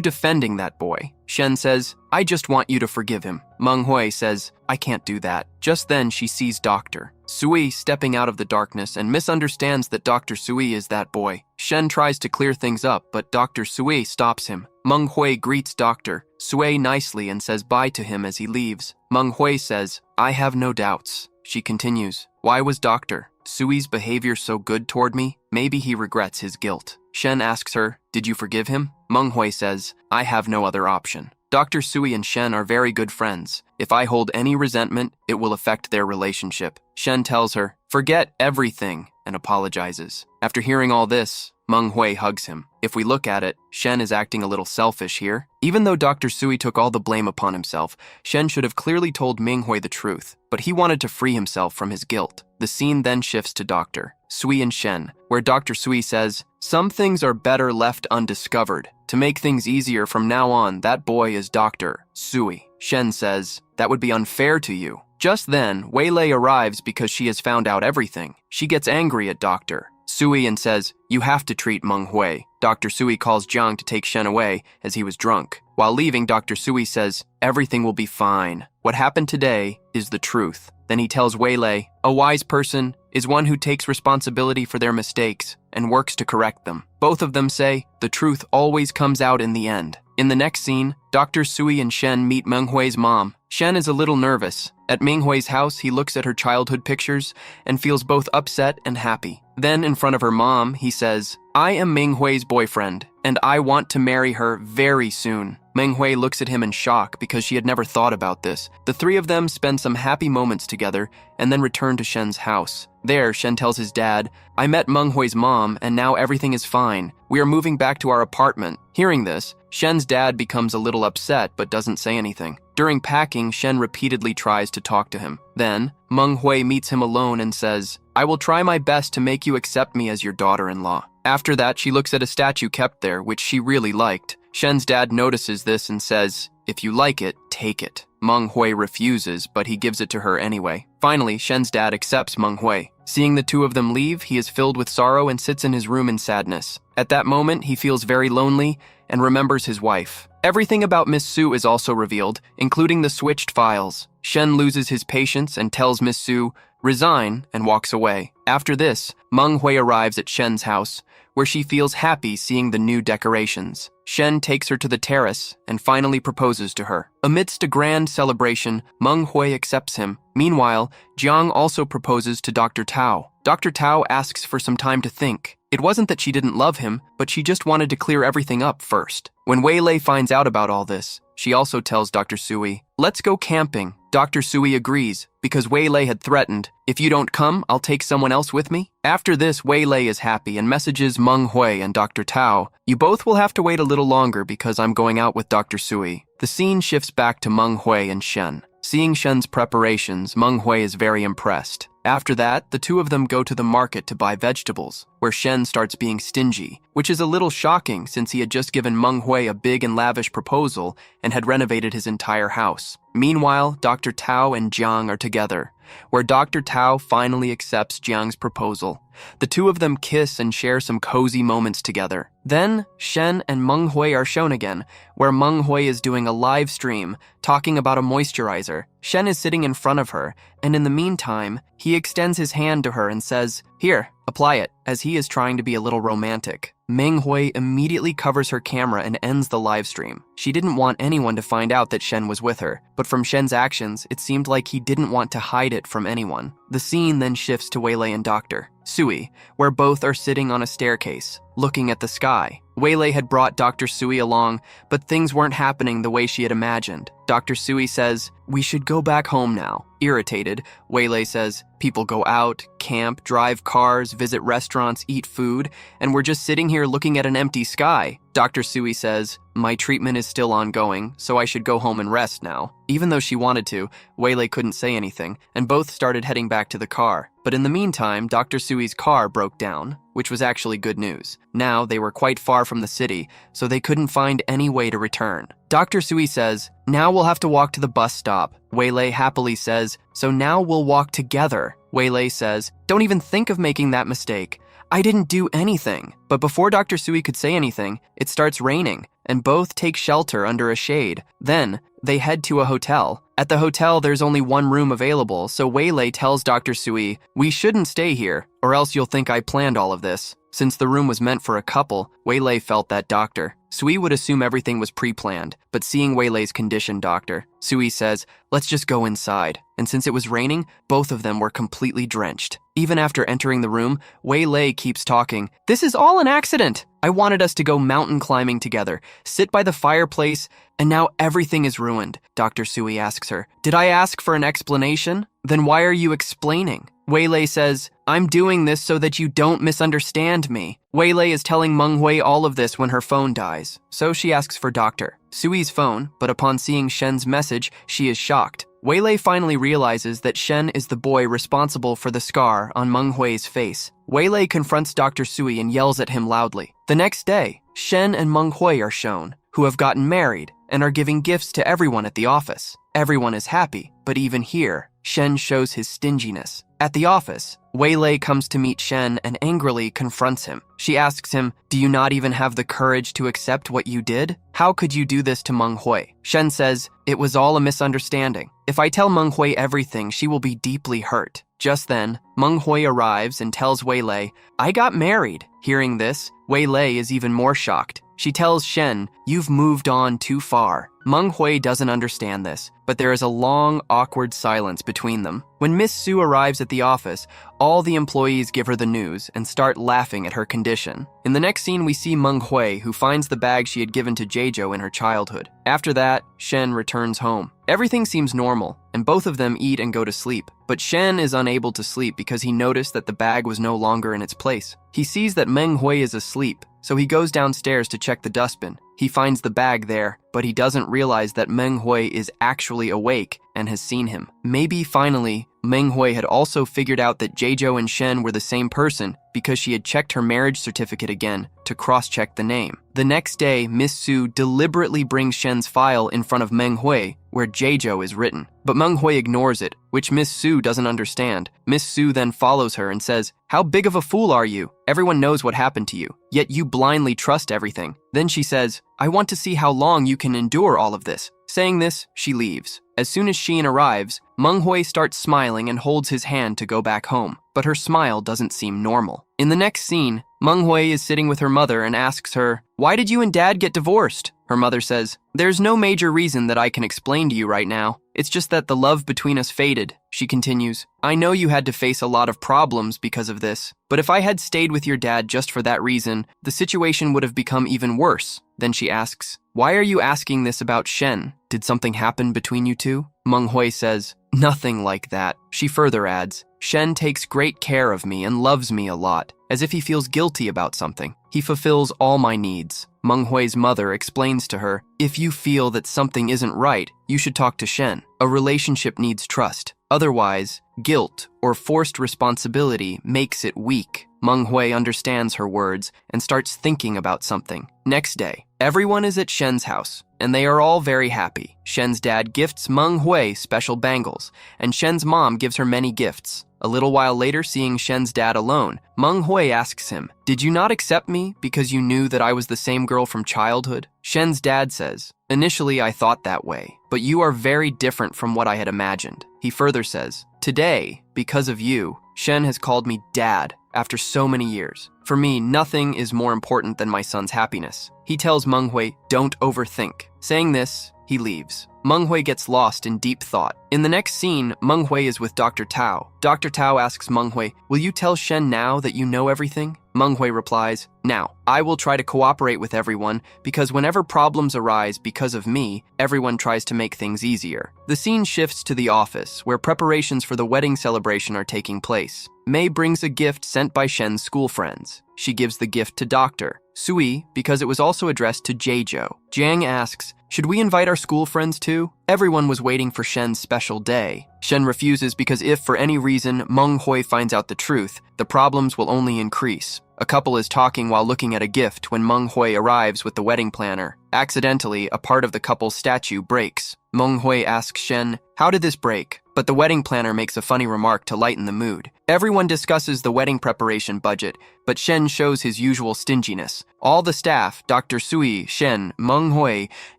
defending that boy? Shen says, I just want you to forgive him. Menghui says, I can't do that. Just then, she sees Dr. Sui stepping out of the darkness and misunderstands that Dr. Sui is that boy. Shen tries to clear things up, but Dr. Sui stops him. Menghui greets Dr. Sui nicely and says bye to him as he leaves. Menghui says, I have no doubts. She continues, why was Dr. Sui's behavior so good toward me? Maybe he regrets his guilt. Shen asks her, did you forgive him? Menghui says, I have no other option. Dr. Sui and Shen are very good friends. If I hold any resentment, it will affect their relationship. Shen tells her, forget everything, and apologizes. After hearing all this, Menghui hugs him. If we look at it, Shen is acting a little selfish here. Even though Dr. Sui took all the blame upon himself, Shen should have clearly told Menghui the truth, but he wanted to free himself from his guilt. The scene then shifts to Dr. Sui and Shen, where Dr. Sui says, some things are better left undiscovered. To make things easier from now on, that boy is Dr. Sui. Shen says, that would be unfair to you. Just then, Weilei arrives because she has found out everything. She gets angry at Dr. Sui and says, you have to treat Menghui. Dr. Sui calls Jiang to take Shen away as he was drunk. While leaving, Dr. Sui says, everything will be fine. What happened today is the truth. Then he tells Weilei, a wise person is one who takes responsibility for their mistakes and works to correct them. Both of them say, the truth always comes out in the end. In the next scene, Dr. Sui and Shen meet Menghui's mom. Shen is a little nervous. At Menghui's house, he looks at her childhood pictures and feels both upset and happy. Then, in front of her mom, he says, I am Menghui's boyfriend, and I want to marry her very soon. Menghui looks at him in shock because she had never thought about this. The three of them spend some happy moments together and then return to Shen's house. There, Shen tells his dad, I met Menghui's mom and now everything is fine. We are moving back to our apartment. Hearing this, Shen's dad becomes a little upset but doesn't say anything. During packing, Shen repeatedly tries to talk to him. Then, Menghui meets him alone and says, I will try my best to make you accept me as your daughter-in-law. After that, she looks at a statue kept there, which she really liked. Shen's dad notices this and says, if you like it, take it. Menghui refuses, but he gives it to her anyway. Finally, Shen's dad accepts Menghui. Seeing the two of them leave, he is filled with sorrow and sits in his room in sadness. At that moment, he feels very lonely and remembers his wife. Everything about Miss Su is also revealed, including the switched files. Shen loses his patience and tells Miss Su, resign, and walks away. After this, Menghui arrives at Shen's house, where she feels happy seeing the new decorations. Shen takes her to the terrace and finally proposes to her. Amidst a grand celebration, Menghui accepts him. Meanwhile, Jiang also proposes to Dr. Tao. Dr. Tao asks for some time to think. It wasn't that she didn't love him, but she just wanted to clear everything up first. When Weilei finds out about all this, she also tells Dr. Sui, let's go camping. Dr. Sui agrees, because Weilei had threatened, if you don't come, I'll take someone else with me. After this, Weilei is happy and messages Menghui and Dr. Tao, you both will have to wait a little longer because I'm going out with Dr. Sui. The scene shifts back to Menghui and Shen. Seeing Shen's preparations, Menghui is very impressed. After that, the two of them go to the market to buy vegetables, where Shen starts being stingy, which is a little shocking since he had just given Menghui a big and lavish proposal and had renovated his entire house. Meanwhile, Dr. Tao and Jiang are together, where Dr. Tao finally accepts Jiang's proposal. The two of them kiss and share some cozy moments together. Then, Shen and Menghui are shown again, where Menghui is doing a live stream talking about a moisturizer. Shen is sitting in front of her, and in the meantime, he extends his hand to her and says, here, apply it, as he is trying to be a little romantic. Menghui immediately covers her camera and ends the live stream. She didn't want anyone to find out that Shen was with her, but from Shen's actions, it seemed like he didn't want to hide it from anyone. The scene then shifts to Weilei and Dr. Sui, where both are sitting on a staircase. looking at the sky. Weilei had brought Dr. Sui along, but things weren't happening the way she had imagined. Dr. Sui says, "We should go back home now." Irritated, Weilei says, "People go out, camp, drive cars, visit restaurants, eat food, and we're just sitting here looking at an empty sky." Dr. Sui says, "My treatment is still ongoing, so I should go home and rest now." Even though she wanted to, Weilei couldn't say anything, and both started heading back to the car. But in the meantime, Dr. Sui's car broke down, which was actually good news. Now they were quite far from the city, so they couldn't find any way to return. Dr. Sui says, "Now we'll have to walk to the bus stop." Weilei happily says, "So now we'll walk together." Weilei says, "Don't even think of making that mistake. I didn't do anything." But before Dr. Sui could say anything, it starts raining, and both take shelter under a shade. Then they head to a hotel. At the hotel, there's only one room available, so Weilei tells Dr. Sui, "We shouldn't stay here, or else you'll think I planned all of this." Since the room was meant for a couple, Weilei felt that Dr. Sui would assume everything was pre-planned, but seeing Weilei's condition, Dr. Sui says, "Let's just go inside." And since it was raining, both of them were completely drenched. Even after entering the room, Weilei keeps talking. "This is all an accident. I wanted us to go mountain climbing together, sit by the fireplace, and now everything is ruined." Dr. Sui asks her, "Did I ask for an explanation? Then why are you explaining?" Weilei says, "I'm doing this so that you don't misunderstand me." Weilei is telling Menghui all of this when her phone dies, so she asks for Dr. Sui's phone, but upon seeing Shen's message, she is shocked. Weilei finally realizes that Shen is the boy responsible for the scar on Menghui's face. Weilei confronts Dr. Sui and yells at him loudly. The next day, Shen and Menghui are shown, who have gotten married and are giving gifts to everyone at the office. Everyone is happy, but even here, Shen shows his stinginess. At the office, Weilei comes to meet Shen and angrily confronts him. She asks him, "Do you not even have the courage to accept what you did? How could you do this to Menghui?" Shen says, "It was all a misunderstanding. If I tell Menghui everything, she will be deeply hurt." Just then, Menghui arrives and tells Weilei, "I got married." Hearing this, Weilei is even more shocked. She tells Shen, "You've moved on too far." Menghui doesn't understand this, but there is a long, awkward silence between them. When Miss Su arrives at the office, all the employees give her the news and start laughing at her condition. In the next scene, we see Menghui, who finds the bag she had given to Jejo in her childhood. After that, Shen returns home. Everything seems normal, and both of them eat and go to sleep. But Shen is unable to sleep because he noticed that the bag was no longer in its place. He sees that Menghui is asleep, so he goes downstairs to check the dustbin. He finds the bag there, but he doesn't realize that Menghui is actually awake and has seen him. Maybe finally, Menghui had also figured out that Jejo and Shen were the same person because she had checked her marriage certificate again to cross-check the name. The next day, Miss Su deliberately brings Shen's file in front of Menghui, where Jejo is written. But Menghui ignores it, which Miss Su doesn't understand. Miss Su then follows her and says, "How big of a fool are you? Everyone knows what happened to you, yet you blindly trust everything." Then she says, "I want to see how long you can endure all of this." Saying this, she leaves. As soon as Shein arrives, Menghui starts smiling and holds his hand to go back home, but her smile doesn't seem normal. In the next scene, Menghui is sitting with her mother and asks her, "Why did you and Dad get divorced?" Her mother says, "There's no major reason that I can explain to you right now. It's just that the love between us faded." She continues, "I know you had to face a lot of problems because of this, but if I had stayed with your dad just for that reason, the situation would have become even worse." Then she asks, "Why are you asking this about Shen? Did something happen between you two?" Menghui says, "Nothing like that." She further adds, "Shen takes great care of me and loves me a lot, as if he feels guilty about something. He fulfills all my needs." Menghui's mother explains to her, "If you feel that something isn't right, you should talk to Shen. A relationship needs trust. Otherwise, guilt or forced responsibility makes it weak." Menghui understands her words and starts thinking about something. Next day, everyone is at Shen's house, and they are all very happy. Shen's dad gifts Menghui special bangles, and Shen's mom gives her many gifts. A little while later, seeing Shen's dad alone, Menghui asks him, "Did you not accept me because you knew that I was the same girl from childhood?" Shen's dad says, "Initially I thought that way, but you are very different from what I had imagined." He further says, "Today, because of you, Shen has called me dad after so many years. For me, nothing is more important than my son's happiness." He tells Menghui, "Don't overthink." Saying this, he leaves. Meng Hui gets lost in deep thought. In the next scene, Meng Hui is with Dr. Tao. Dr. Tao asks Meng Hui, "Will you tell Shen now that you know everything?" Meng Hui replies, "Now, I will try to cooperate with everyone because whenever problems arise because of me, everyone tries to make things easier." The scene shifts to the office, where preparations for the wedding celebration are taking place. Mei brings a gift sent by Shen's school friends. She gives the gift to Dr. Sui because it was also addressed to Jejo. Jiang asks, "Should we invite our school friends too?" Everyone was waiting for Shen's special day. Shen refuses because if for any reason Meng Hui finds out the truth, the problems will only increase. A couple is talking while looking at a gift when Meng Hui arrives with the wedding planner. Accidentally, a part of the couple's statue breaks. Meng Hui asks Shen, "How did this break?" But the wedding planner makes a funny remark to lighten the mood. Everyone discusses the wedding preparation budget, but Shen shows his usual stinginess. All the staff, Dr. Sui, Shen, Meng Hui,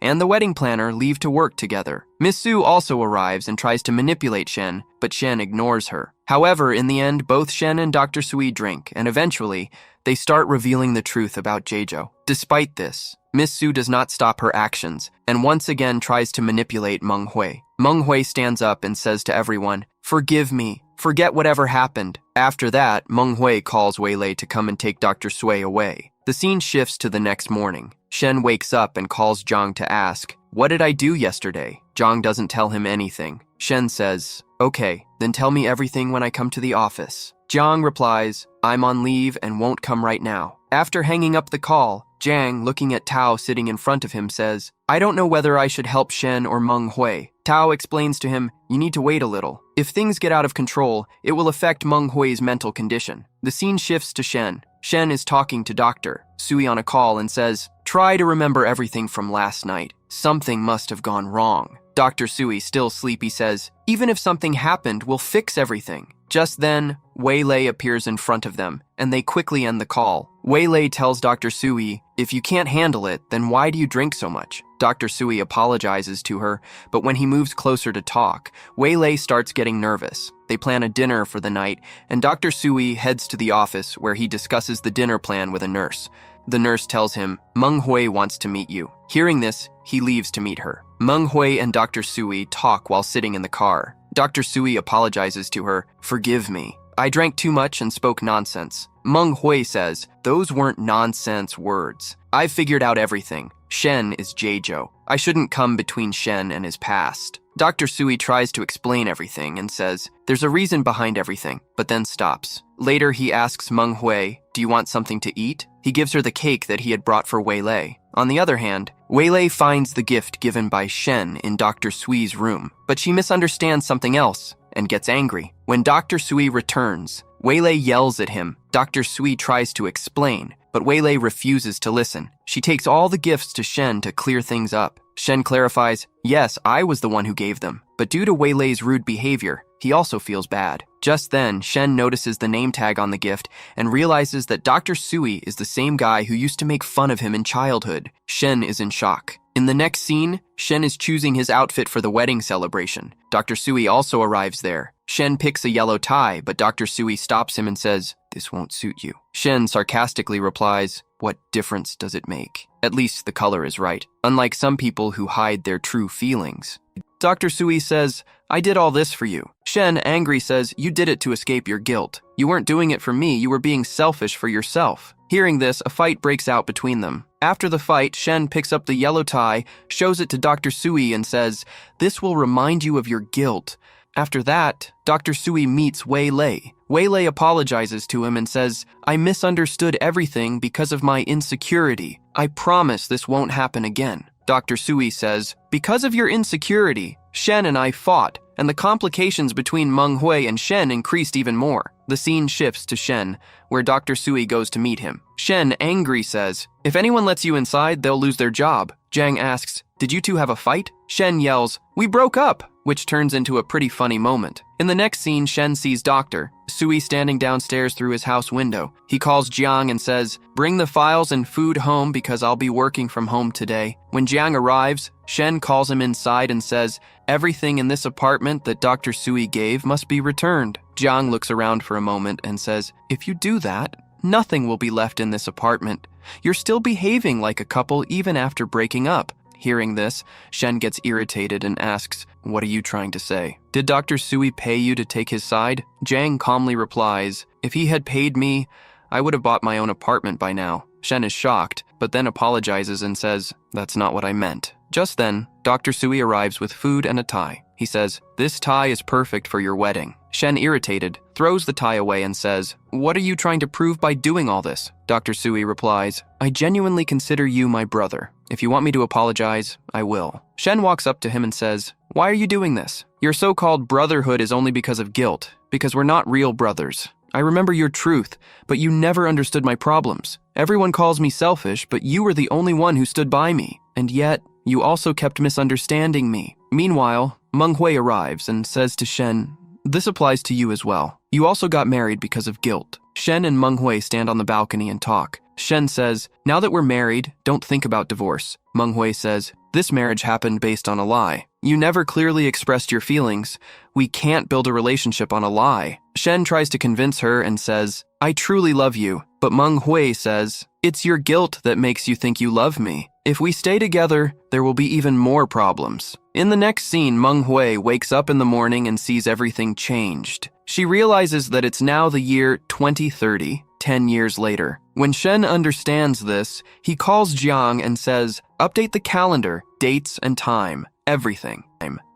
and the wedding planner leave to work together. Miss Su also arrives and tries to manipulate Shen, but Shen ignores her. However, in the end, both Shen and Dr. Sui drink, and eventually, they start revealing the truth about Jejo. Despite this, Miss Su does not stop her actions, and once again tries to manipulate Meng Hui. Meng Hui stands up and says to everyone, "Forgive me. Forget whatever happened." After that, Meng Hui calls Wei Lei to come and take Dr. Sui away. The scene shifts to the next morning. Shen wakes up and calls Zhang to ask, "What did I do yesterday?" Zhang doesn't tell him anything. Shen says, "Okay, then tell me everything when I come to the office." Zhang replies, "I'm on leave and won't come right now." After hanging up the call, Zhang, looking at Tao sitting in front of him, says, "I don't know whether I should help Shen or Meng Hui." Tao explains to him, "You need to wait a little. If things get out of control, it will affect Meng Hui's mental condition." The scene shifts to Shen. Shen is talking to Dr. Sui on a call and says, "Try to remember everything from last night. Something must have gone wrong." Dr. Sui, still sleepy, says, "Even if something happened, we'll fix everything." Just then, Wei Lei appears in front of them, and they quickly end the call. Wei Lei tells Dr. Sui, "If you can't handle it, then why do you drink so much?" Dr. Sui apologizes to her, but when he moves closer to talk, Wei Lei starts getting nervous. They plan a dinner for the night, and Dr. Sui heads to the office where he discusses the dinner plan with a nurse. The nurse tells him, "Meng Hui wants to meet you." Hearing this, he leaves to meet her. Meng Hui and Dr. Sui talk while sitting in the car. Dr. Sui apologizes to her, "Forgive me. I drank too much and spoke nonsense." Meng Hui says, "Those weren't nonsense words. I figured out everything. Shen is Jejo. I shouldn't come between Shen and his past." Dr. Sui tries to explain everything and says, "There's a reason behind everything," but then stops. Later, he asks Meng Hui, "Do you want something to eat?" He gives her the cake that he had brought for Wei Lei. On the other hand, Wei Lei finds the gift given by Shen in Dr. Sui's room, but she misunderstands something else and gets angry. When Dr. Sui returns, Wei Lei yells at him. Dr. Sui tries to explain, but Wei Lei refuses to listen. She takes all the gifts to Shen to clear things up. Shen clarifies, "Yes, I was the one who gave them," but due to Wei Lei's rude behavior, he also feels bad. Just then, Shen notices the name tag on the gift and realizes that Dr. Sui is the same guy who used to make fun of him in childhood. Shen is in shock. In the next scene, Shen is choosing his outfit for the wedding celebration. Dr. Sui also arrives there. Shen picks a yellow tie, but Dr. Sui stops him and says, "This won't suit you." Shen sarcastically replies, "What difference does it make? At least the color is right, unlike some people who hide their true feelings." Dr. Sui says, "I did all this for you." Shen, angry, says, "You did it to escape your guilt. You weren't doing it for me, you were being selfish for yourself." Hearing this, a fight breaks out between them. After the fight, Shen picks up the yellow tie, shows it to Dr. Sui and says, "This will remind you of your guilt." After that, Dr. Sui meets Wei Lei. Wei Lei apologizes to him and says, "I misunderstood everything because of my insecurity. I promise this won't happen again." Dr. Sui says, "Because of your insecurity, Shen and I fought, and the complications between Meng Hui and Shen increased even more." The scene shifts to Shen, where Dr. Sui goes to meet him. Shen, angry, says, "If anyone lets you inside, they'll lose their job." Zhang asks, "Did you two have a fight?" Shen yells, "We broke up," which turns into a pretty funny moment. In the next scene, Shen sees Dr. Sui standing downstairs through his house window. He calls Jiang and says, "Bring the files and food home because I'll be working from home today." When Jiang arrives, Shen calls him inside and says, "Everything in this apartment that Dr. Sui gave must be returned." Jiang looks around for a moment and says, "If you do that, nothing will be left in this apartment. You're still behaving like a couple even after breaking up." Hearing this, Shen gets irritated and asks, "What are you trying to say? Did Dr. Sui pay you to take his side?" Jang calmly replies, "If he had paid me, I would have bought my own apartment by now." Shen is shocked, but then apologizes and says, "That's not what I meant." Just then, Dr. Sui arrives with food and a tie. He says, "This tie is perfect for your wedding." Shen, irritated, throws the tie away and says, "What are you trying to prove by doing all this?" Dr. Sui replies, "I genuinely consider you my brother. If you want me to apologize, I will." Shen walks up to him and says, "Why are you doing this? Your so-called brotherhood is only because of guilt, because we're not real brothers. I remember your truth, but you never understood my problems. Everyone calls me selfish, but you were the only one who stood by me. And yet, you also kept misunderstanding me." Meanwhile, Meng Hui arrives and says to Shen, "This applies to you as well. You also got married because of guilt." Shen and Meng Hui stand on the balcony and talk. Shen says, "Now that we're married, don't think about divorce." Meng Hui says, "This marriage happened based on a lie. You never clearly expressed your feelings. We can't build a relationship on a lie." Shen tries to convince her and says, "I truly love you." But Meng Hui says, "It's your guilt that makes you think you love me. If we stay together, there will be even more problems." In the next scene, Meng Hui wakes up in the morning and sees everything changed. She realizes that it's now the year 2030, 10 years later. When Shen understands this, he calls Jiang and says, "Update the calendar, dates and time, everything."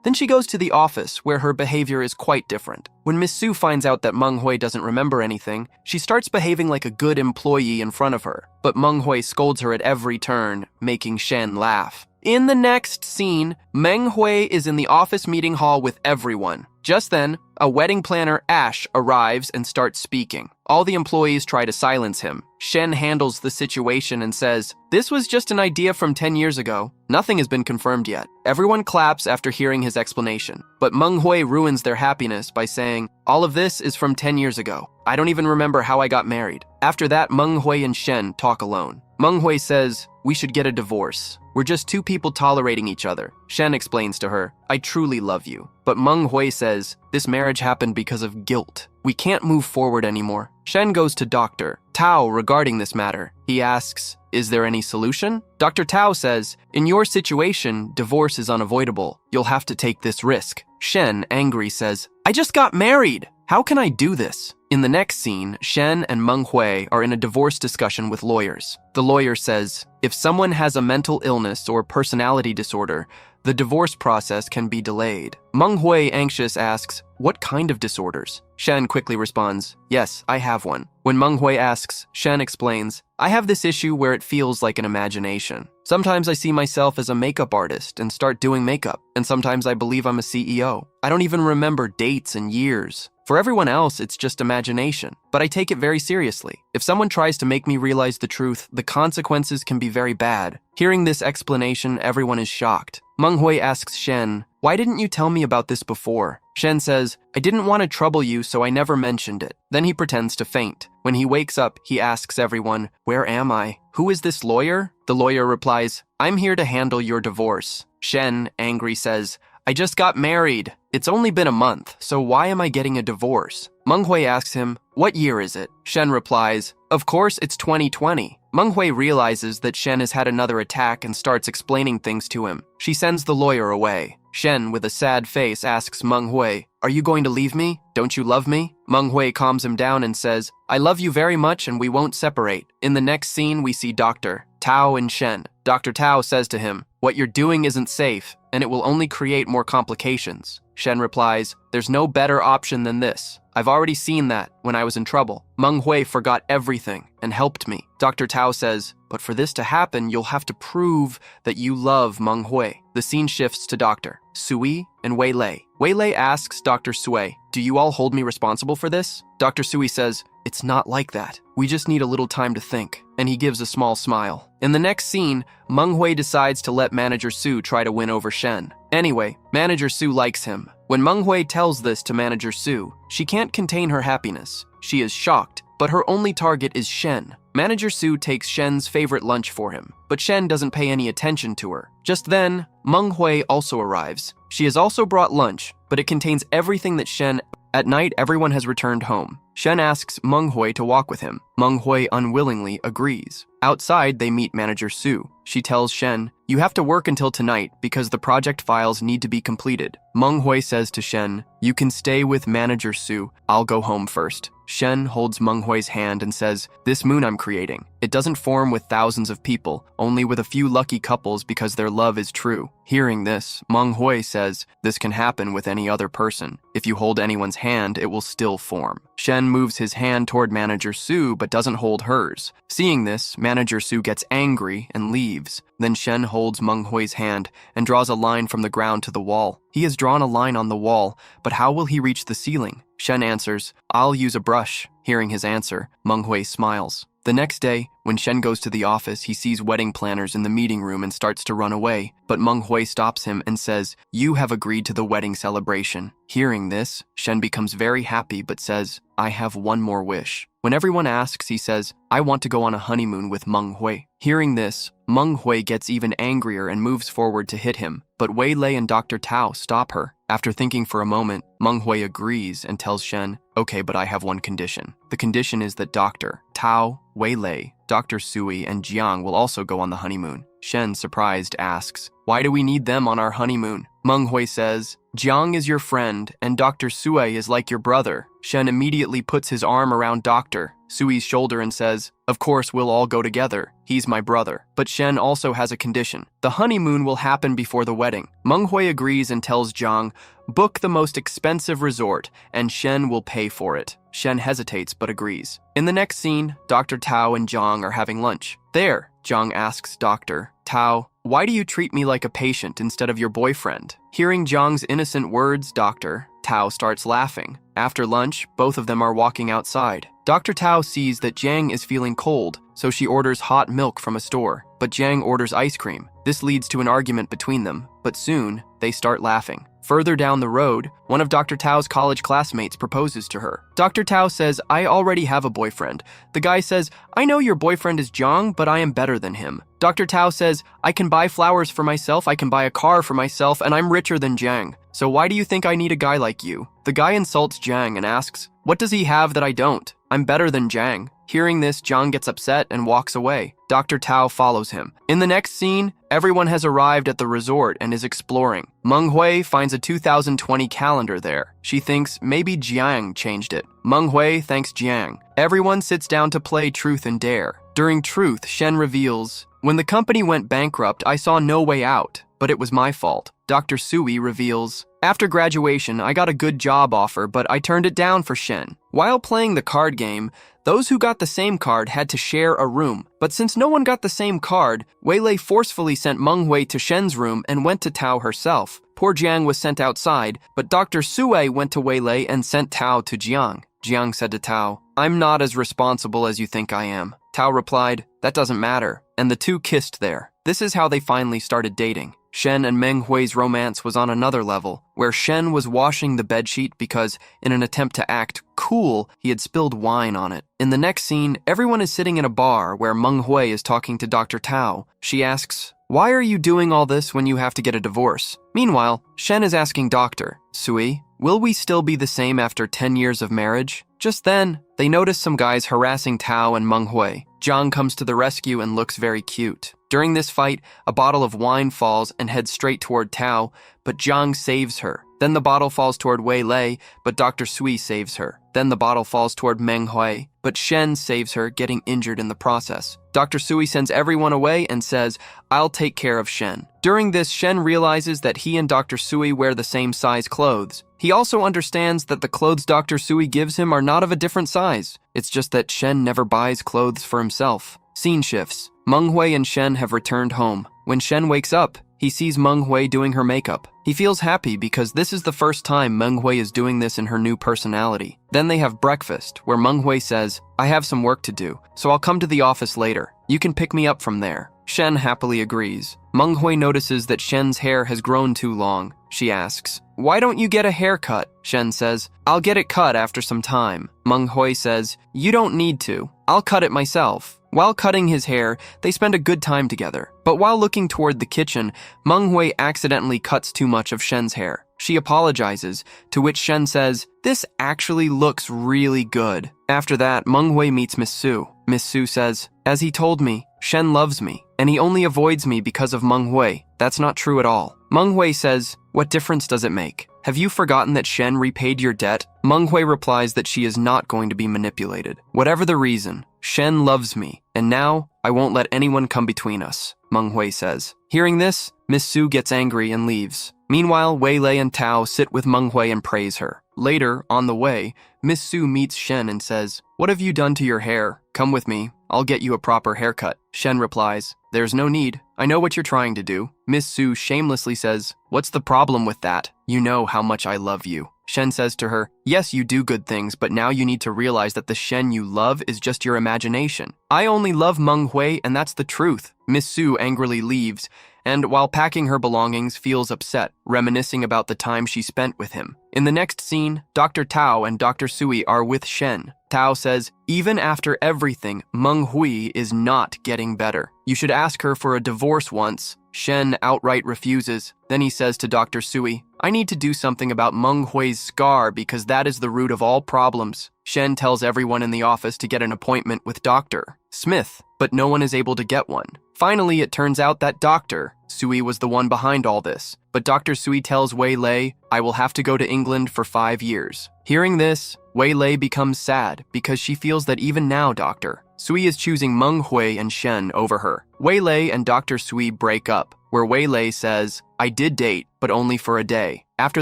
Then she goes to the office, where her behavior is quite different. When Miss Su finds out that Meng Hui doesn't remember anything, she starts behaving like a good employee in front of her. But Meng Hui scolds her at every turn, making Shen laugh. In the next scene, Meng Hui is in the office meeting hall with everyone. Just then, a wedding planner, Ash, arrives and starts speaking. All the employees try to silence him. Shen handles the situation and says, "This was just an idea from 10 years ago. Nothing has been confirmed yet." Everyone claps after hearing his explanation. But Meng Hui ruins their happiness by saying, "All of this is from 10 years ago. I don't even remember how I got married." After that, Meng Hui and Shen talk alone. Meng Hui says, "We should get a divorce. We're just two people tolerating each other." Shen explains to her, "I truly love you." But Meng Hui says, "This marriage happened because of guilt. We can't move forward anymore." Shen goes to Dr. Tao regarding this matter. He asks, "Is there any solution?" Dr. Tao says, "In your situation, divorce is unavoidable. You'll have to take this risk." Shen, angry, says, "I just got married. How can I do this?" In the next scene, Shen and Meng Hui are in a divorce discussion with lawyers. The lawyer says, "If someone has a mental illness or personality disorder, the divorce process can be delayed." Meng Hui, anxious, asks, "What kind of disorders?" Shen quickly responds, "Yes, I have one." When Meng Hui asks, Shen explains, "I have this issue where it feels like an imagination. Sometimes I see myself as a makeup artist and start doing makeup, and sometimes I believe I'm a CEO. I don't even remember dates and years. For everyone else, it's just imagination, but I take it very seriously. If someone tries to make me realize the truth, the consequences can be very bad." Hearing this explanation, everyone is shocked. Meng Hui asks Shen, "Why didn't you tell me about this before?" Shen says, "I didn't want to trouble you, so I never mentioned it." Then he pretends to faint. When he wakes up, he asks everyone, "Where am I? Who is this lawyer?" The lawyer replies, "I'm here to handle your divorce." Shen, angry, says, "I just got married. It's only been a month, so why am I getting a divorce?" Meng Hui asks him, "What year is it?" Shen replies, "Of course, it's 2020. Meng Hui realizes that Shen has had another attack and starts explaining things to him. She sends the lawyer away. Shen, with a sad face, asks Meng Hui, "Are you going to leave me? Don't you love me?" Meng Hui calms him down and says, "I love you very much and we won't separate." In the next scene, we see Dr. Tao and Shen. Dr. Tao says to him, "What you're doing isn't safe, and it will only create more complications." Shen replies, "There's no better option than this. I've already seen that when I was in trouble. Meng Hui forgot everything and helped me." Dr. Tao says, "But for this to happen, you'll have to prove that you love Meng Hui." The scene shifts to Dr. Sui and Wei Lei. Wei Lei asks Dr. Sui, "Do you all hold me responsible for this?" Dr. Sui says, "It's not like that. We just need a little time to think." And he gives a small smile. In the next scene, Meng Hui decides to let Manager Su try to win over Shen. Anyway, Manager Su likes him. When Meng Hui tells this to Manager Su, she can't contain her happiness. She is shocked, but her only target is Shen. Manager Su takes Shen's favorite lunch for him, but Shen doesn't pay any attention to her. Just then, Meng Hui also arrives. She has also brought lunch, but it contains everything that Shen... At night, everyone has returned home. Shen asks Meng Hui to walk with him. Meng Hui unwillingly agrees. Outside, they meet Manager Su. she tells Shen, "You have to work until tonight because the project files need to be completed." Meng Hui says to Shen, "You can stay with Manager Su. I'll go home first." Shen holds Meng Hui's hand and says, "This moon I'm creating, it doesn't form with thousands of people, only with a few lucky couples because their love is true." Hearing this, Meng Hui says, "This can happen with any other person. If you hold anyone's hand, it will still form." Shen moves his hand toward Manager Su but doesn't hold hers. Seeing this, Manager Su gets angry and leaves. Then Shen holds Meng Hui's hand and draws a line from the ground to the wall. He has drawn a line on the wall, but how will he reach the ceiling? Shen answers, "I'll use a brush." Hearing his answer, Meng Hui smiles. The next day, when Shen goes to the office, he sees wedding planners in the meeting room and starts to run away, but Meng Hui stops him and says, "You have agreed to the wedding celebration." Hearing this, Shen becomes very happy but says, "I have one more wish." When everyone asks, he says, "I want to go on a honeymoon with Meng Hui." Hearing this, Meng Hui gets even angrier and moves forward to hit him, but Wei Lei and Dr. Tao stop her. After thinking for a moment, Meng Hui agrees and tells Shen, "Okay, but I have one condition. The condition is that Dr. Tao, Wei Lei, Dr. Sui, and Jiang will also go on the honeymoon." Shen, surprised, asks, "Why do we need them on our honeymoon?" Meng Hui says, "Jiang is your friend, and Dr. Sui is like your brother." Shen immediately puts his arm around Dr. Sui's shoulder and says, "Of course we'll all go together. He's my brother." But Shen also has a condition. The honeymoon will happen before the wedding. Meng Hui agrees and tells Jiang, "Book the most expensive resort, and Shen will pay for it." Shen hesitates but agrees. In the next scene, Dr. Tao and Jiang are having lunch. There, Jiang asks Dr. Tao, "Why do you treat me like a patient instead of your boyfriend?" Hearing Jiang's innocent words, Dr. Tao starts laughing. After lunch, both of them are walking outside. Dr. Tao sees that Jiang is feeling cold, so she orders hot milk from a store, but Jiang orders ice cream. This leads to an argument between them, but soon they start laughing. Further down the road, one of Dr. Tao's college classmates proposes to her. Dr. Tao says, "I already have a boyfriend." The guy says, "I know your boyfriend is Jiang, but I am better than him." Dr. Tao says, "I can buy flowers for myself, I can buy a car for myself, and I'm richer than Jiang. So why do you think I need a guy like you?" The guy insults Jiang and asks, "What does he have that I don't? I'm better than Jiang." Hearing this, Jiang gets upset and walks away. Dr. Tao follows him. In the next scene, everyone has arrived at the resort and is exploring. Meng Hui finds a 2020 calendar there. She thinks maybe Jiang changed it. Meng Hui thanks Jiang. Everyone sits down to play Truth and Dare. During Truth, Shen reveals, "When the company went bankrupt, I saw no way out, but it was my fault." Dr. Sui reveals, "After graduation, I got a good job offer, but I turned it down for Shen." While playing the card game, those who got the same card had to share a room. But since no one got the same card, Wei Lei forcefully sent Meng Hui to Shen's room and went to Tao herself. Poor Jiang was sent outside, but Dr. Sui went to Wei Lei and sent Tao to Jiang. Jiang said to Tao, "I'm not as responsible as you think I am." Tao replied, "That doesn't matter," and the two kissed there. This is how they finally started dating. Shen and Meng Hui's romance was on another level, where Shen was washing the bedsheet because, in an attempt to act cool, he had spilled wine on it. In the next scene, everyone is sitting in a bar where Meng Hui is talking to Dr. Tao. She asks, "Why are you doing all this when you have to get a divorce?" Meanwhile, Shen is asking Dr. Sui, "Will we still be the same after 10 years of marriage?" Just then, they notice some guys harassing Tao and Meng Hui. Jiang comes to the rescue and looks very cute. During this fight, a bottle of wine falls and heads straight toward Tao, but Jiang saves her. Then the bottle falls toward Wei Lei, but Dr. Sui saves her. Then the bottle falls toward Meng Hui, but Shen saves her, getting injured in the process. Dr. Sui sends everyone away and says, "I'll take care of Shen." During this, Shen realizes that he and Dr. Sui wear the same size clothes. He also understands that the clothes Dr. Sui gives him are not of a different size. It's just that Shen never buys clothes for himself. Scene shifts. Meng Hui and Shen have returned home. When Shen wakes up, he sees Meng Hui doing her makeup. He feels happy because this is the first time Meng Hui is doing this in her new personality. Then they have breakfast, where Meng Hui says, "I have some work to do, so I'll come to the office later. You can pick me up from there." Shen happily agrees. Meng Hui notices that Shen's hair has grown too long. She asks, "Why don't you get a haircut?" Shen says, "I'll get it cut after some time." Meng Hui says, "You don't need to. I'll cut it myself." While cutting his hair, they spend a good time together. But while looking toward the kitchen, Meng Hui accidentally cuts too much of Shen's hair. She apologizes, to which Shen says, "This actually looks really good." After that, Meng Hui meets Miss Su. Miss Su says, "As he told me, Shen loves me, and he only avoids me because of Meng Hui. That's not true at all. Meng Hui says, what difference does it make? Have you forgotten that Shen repaid your debt? Meng Hui replies that she is not going to be manipulated. Whatever the reason, Shen loves me, and now I won't let anyone come between us, Meng Hui says. Hearing this, Miss Su gets angry and leaves. Meanwhile, Wei Lei and Tao sit with Meng Hui and praise her. Later, on the way, Miss Su meets Shen and says, what have you done to your hair? Come with me. I'll get you a proper haircut. Shen replies, there's no need. I know what you're trying to do. Miss Su shamelessly says, what's the problem with that? You know how much I love you. Shen says to her, yes, you do good things, but now you need to realize that the Shen you love is just your imagination. I only love Meng Hui, and that's the truth. Miss Su angrily leaves, and while packing her belongings, feels upset, reminiscing about the time she spent with him. In the next scene, Dr. Tao and Dr. Sui are with Shen. Tao says, even after everything, Meng Hui is not getting better. You should ask her for a divorce once. Shen outright refuses. Then he says to Dr. Sui, I need to do something about Meng Hui's scar because that is the root of all problems. Shen tells everyone in the office to get an appointment with Dr. Smith, but no one is able to get one. Finally, it turns out that Dr. Sui was the one behind all this. But Dr. Sui tells Wei Lei, I will have to go to England for 5 years. Hearing this, Wei Lei becomes sad because she feels that even now Dr. Sui is choosing Meng Hui and Shen over her. Wei Lei and Dr. Sui break up, where Wei Lei says, I did date, but only for a day. After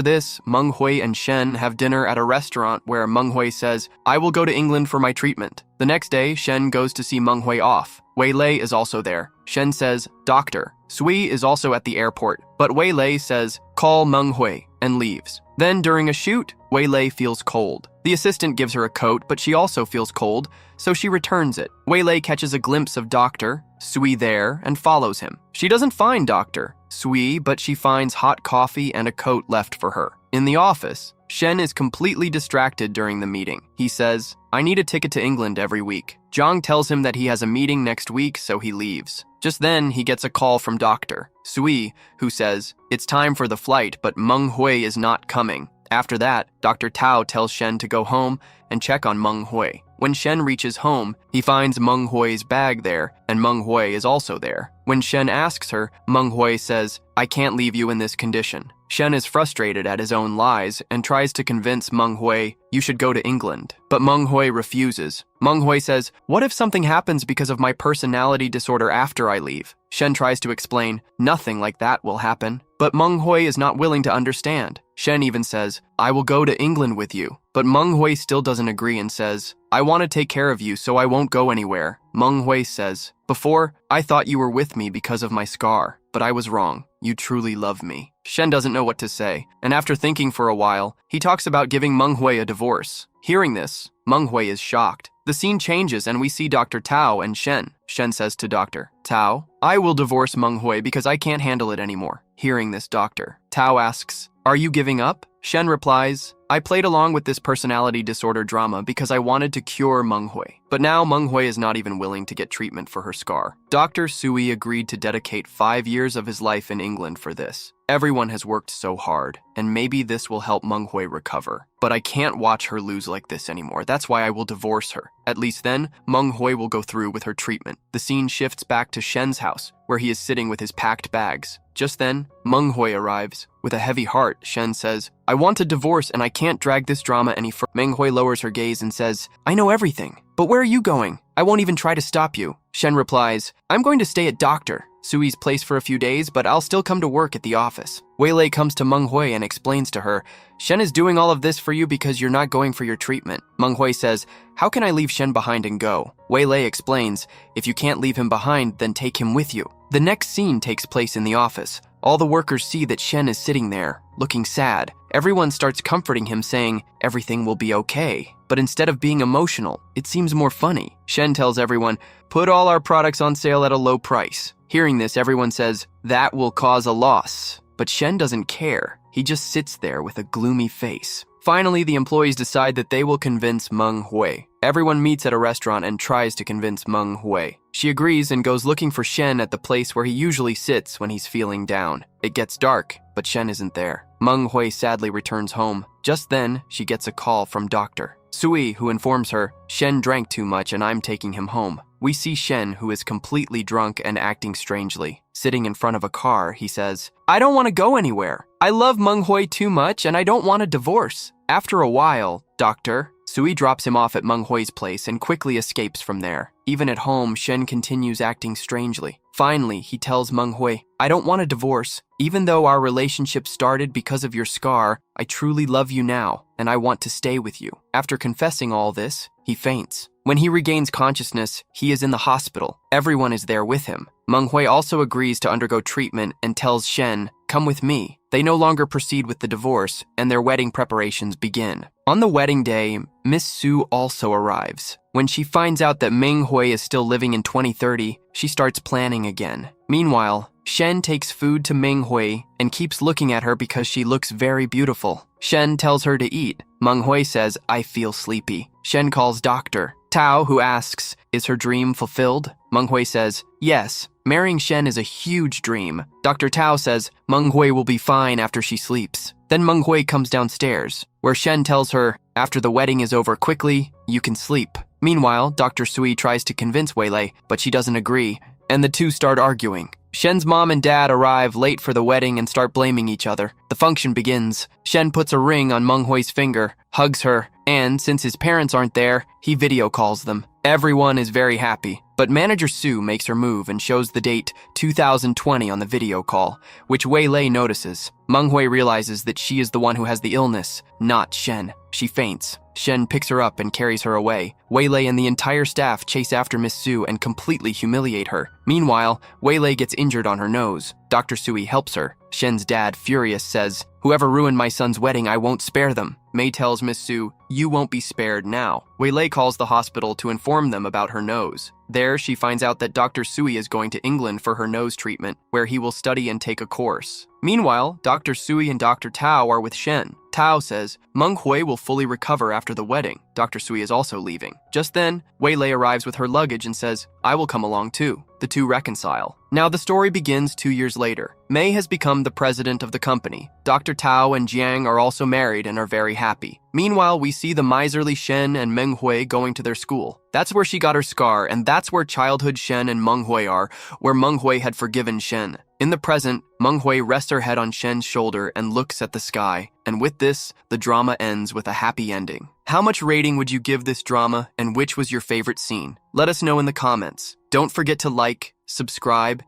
this, Meng Hui and Shen have dinner at a restaurant where Meng Hui says, I will go to England for my treatment. The next day, Shen goes to see Meng Hui off. Wei Lei is also there. Shen says, Doctor. Sui is also at the airport, but Wei Lei says, call Meng Hui, and leaves. Then, during a shoot, Wei Lei feels cold. The assistant gives her a coat, but she also feels cold, so she returns it. Wei Lei catches a glimpse of Dr. Sui there and follows him. She doesn't find Dr. Sui, but she finds hot coffee and a coat left for her. In the office, Shen is completely distracted during the meeting. He says, I need a ticket to England every week. Zhang tells him that he has a meeting next week, so he leaves. Just then, he gets a call from Dr. Sui, who says, it's time for the flight, but Meng Hui is not coming. After that, Dr. Tao tells Shen to go home and check on Meng Hui. When Shen reaches home, he finds Meng Hui's bag there, and Meng Hui is also there. When Shen asks her, Meng Hui says, I can't leave you in this condition. Shen is frustrated at his own lies and tries to convince Meng Hui, you should go to England. But Meng Hui refuses. Meng Hui says, what if something happens because of my personality disorder after I leave? Shen tries to explain, nothing like that will happen. But Meng Hui is not willing to understand. Shen even says, I will go to England with you. But Meng Hui still doesn't agree and says, I want to take care of you, so I won't go anywhere. Meng Hui says, before, I thought you were with me because of my scar, but I was wrong. You truly love me. Shen doesn't know what to say, and after thinking for a while, he talks about giving Meng Hui a divorce. Hearing this, Meng Hui is shocked. The scene changes and we see Dr. Tao and Shen. Shen says to Dr. Tao, I will divorce Meng Hui because I can't handle it anymore. Hearing this, Dr. Tao asks, are you giving up? Shen replies, I played along with this personality disorder drama because I wanted to cure Meng Hui. But now Meng Hui is not even willing to get treatment for her scar. Dr. Sui agreed to dedicate 5 years of his life in England for this. Everyone has worked so hard, and maybe this will help Meng Hui recover. But I can't watch her lose like this anymore. That's why I will divorce her. At least then, Meng Hui will go through with her treatment. The scene shifts back to Shen's house, where he is sitting with his packed bags. Just then, Meng Hui arrives. With a heavy heart, Shen says, I want a divorce and I can't drag this drama any further. Meng Hui lowers her gaze and says, I know everything. But where are you going? I won't even try to stop you. Shen replies, I'm going to stay at Dr. Sui's place for a few days, but I'll still come to work at the office. Wei Lei comes to Meng Hui and explains to her, Shen is doing all of this for you because you're not going for your treatment. Meng Hui says, how can I leave Shen behind and go? Wei Lei explains, if you can't leave him behind, then take him with you. The next scene takes place in the office. All the workers see that Shen is sitting there, looking sad. Everyone starts comforting him, saying, everything will be okay. But instead of being emotional, it seems more funny. Shen tells everyone, put all our products on sale at a low price. Hearing this, everyone says, that will cause a loss. But Shen doesn't care. He just sits there with a gloomy face. Finally, the employees decide that they will convince Meng Hui. Everyone meets at a restaurant and tries to convince Meng Hui. She agrees and goes looking for Shen at the place where he usually sits when he's feeling down. It gets dark, but Shen isn't there. Meng Hui sadly returns home. Just then, she gets a call from Dr. Sui, who informs her, Shen drank too much and I'm taking him home. we see Shen, who is completely drunk and acting strangely. Sitting in front of a car, he says, "I don't want to go anywhere. I love Meng-hui too much and I don't want a divorce." After a while, Dr. Sui drops him off at Meng-hui's place and quickly escapes from there. Even at home, Shen continues acting strangely. Finally, he tells Meng-hui, "I don't want a divorce. Even though our relationship started because of your scar, I truly love you now, and I want to stay with you." After confessing all this, he faints. When he regains consciousness, he is in the hospital. Everyone is there with him. Meng-hui also agrees to undergo treatment and tells Shen, "Come with me." They no longer proceed with the divorce, and their wedding preparations begin. On the wedding day, Miss Su also arrives. When she finds out that Meng-hui is still living in 2030, she starts planning again. Meanwhile, Shen takes food to Meng-hui and keeps looking at her because she looks very beautiful. Shen tells her to eat. Meng-hui says, "I feel sleepy." Shen calls Dr. Tao, who asks, "Is her dream fulfilled?" Meng-hui says, "Yes, marrying Shen is a huge dream." Dr. Tao says Meng-hui will be fine after she sleeps. Then Meng-hui comes downstairs, where Shen tells her, "After the wedding is over quickly, you can sleep." Meanwhile, Dr. Sui tries to convince Weilei, but she doesn't agree, and the two start arguing. Shen's mom and dad arrive late for the wedding and start blaming each other. The function begins. Shen puts a ring on Meng-hui's finger, hugs her, and since his parents aren't there, he video calls them. Everyone is very happy, but manager Su makes her move and shows the date 2020 on the video call, which Weilei notices. Meng-hui realizes that she is the one who has the illness, not Shen. She faints. Shen picks her up and carries her away. Weilei and the entire staff chase after Miss Su and completely humiliate her. Meanwhile, Weilei gets injured on her nose. Dr. Sui helps her. Shen's dad, furious, says, "Whoever ruined my son's wedding, I won't spare them." Mei tells Miss Su, "You won't be spared now." Weilei calls the hospital to inform them about her nose. There, she finds out that Dr. Sui is going to England for her nose treatment, where he will study and take a course. Meanwhile, Dr. Sui and Dr. Tao are with Shen. Tao says Meng-hui will fully recover after the wedding. Dr. Sui is also leaving. Just then, Weilei arrives with her luggage and says, "I will come along too." The two reconcile. Now the story begins 2 years later. Mei has become the president of the company. Dr. Tao and Jiang are also married and are very happy. Meanwhile, we see the miserly Shen and Meng-hui going to their school. That's where she got her scar, and that's where childhood Shen and Meng-hui are, where Meng-hui had forgiven Shen. In the present, Meng-hui rests her head on Shen's shoulder and looks at the sky. And with this, the drama ends with a happy ending. How much rating would you give this drama, and which was your favorite scene? Let us know in the comments. Don't forget to like, subscribe,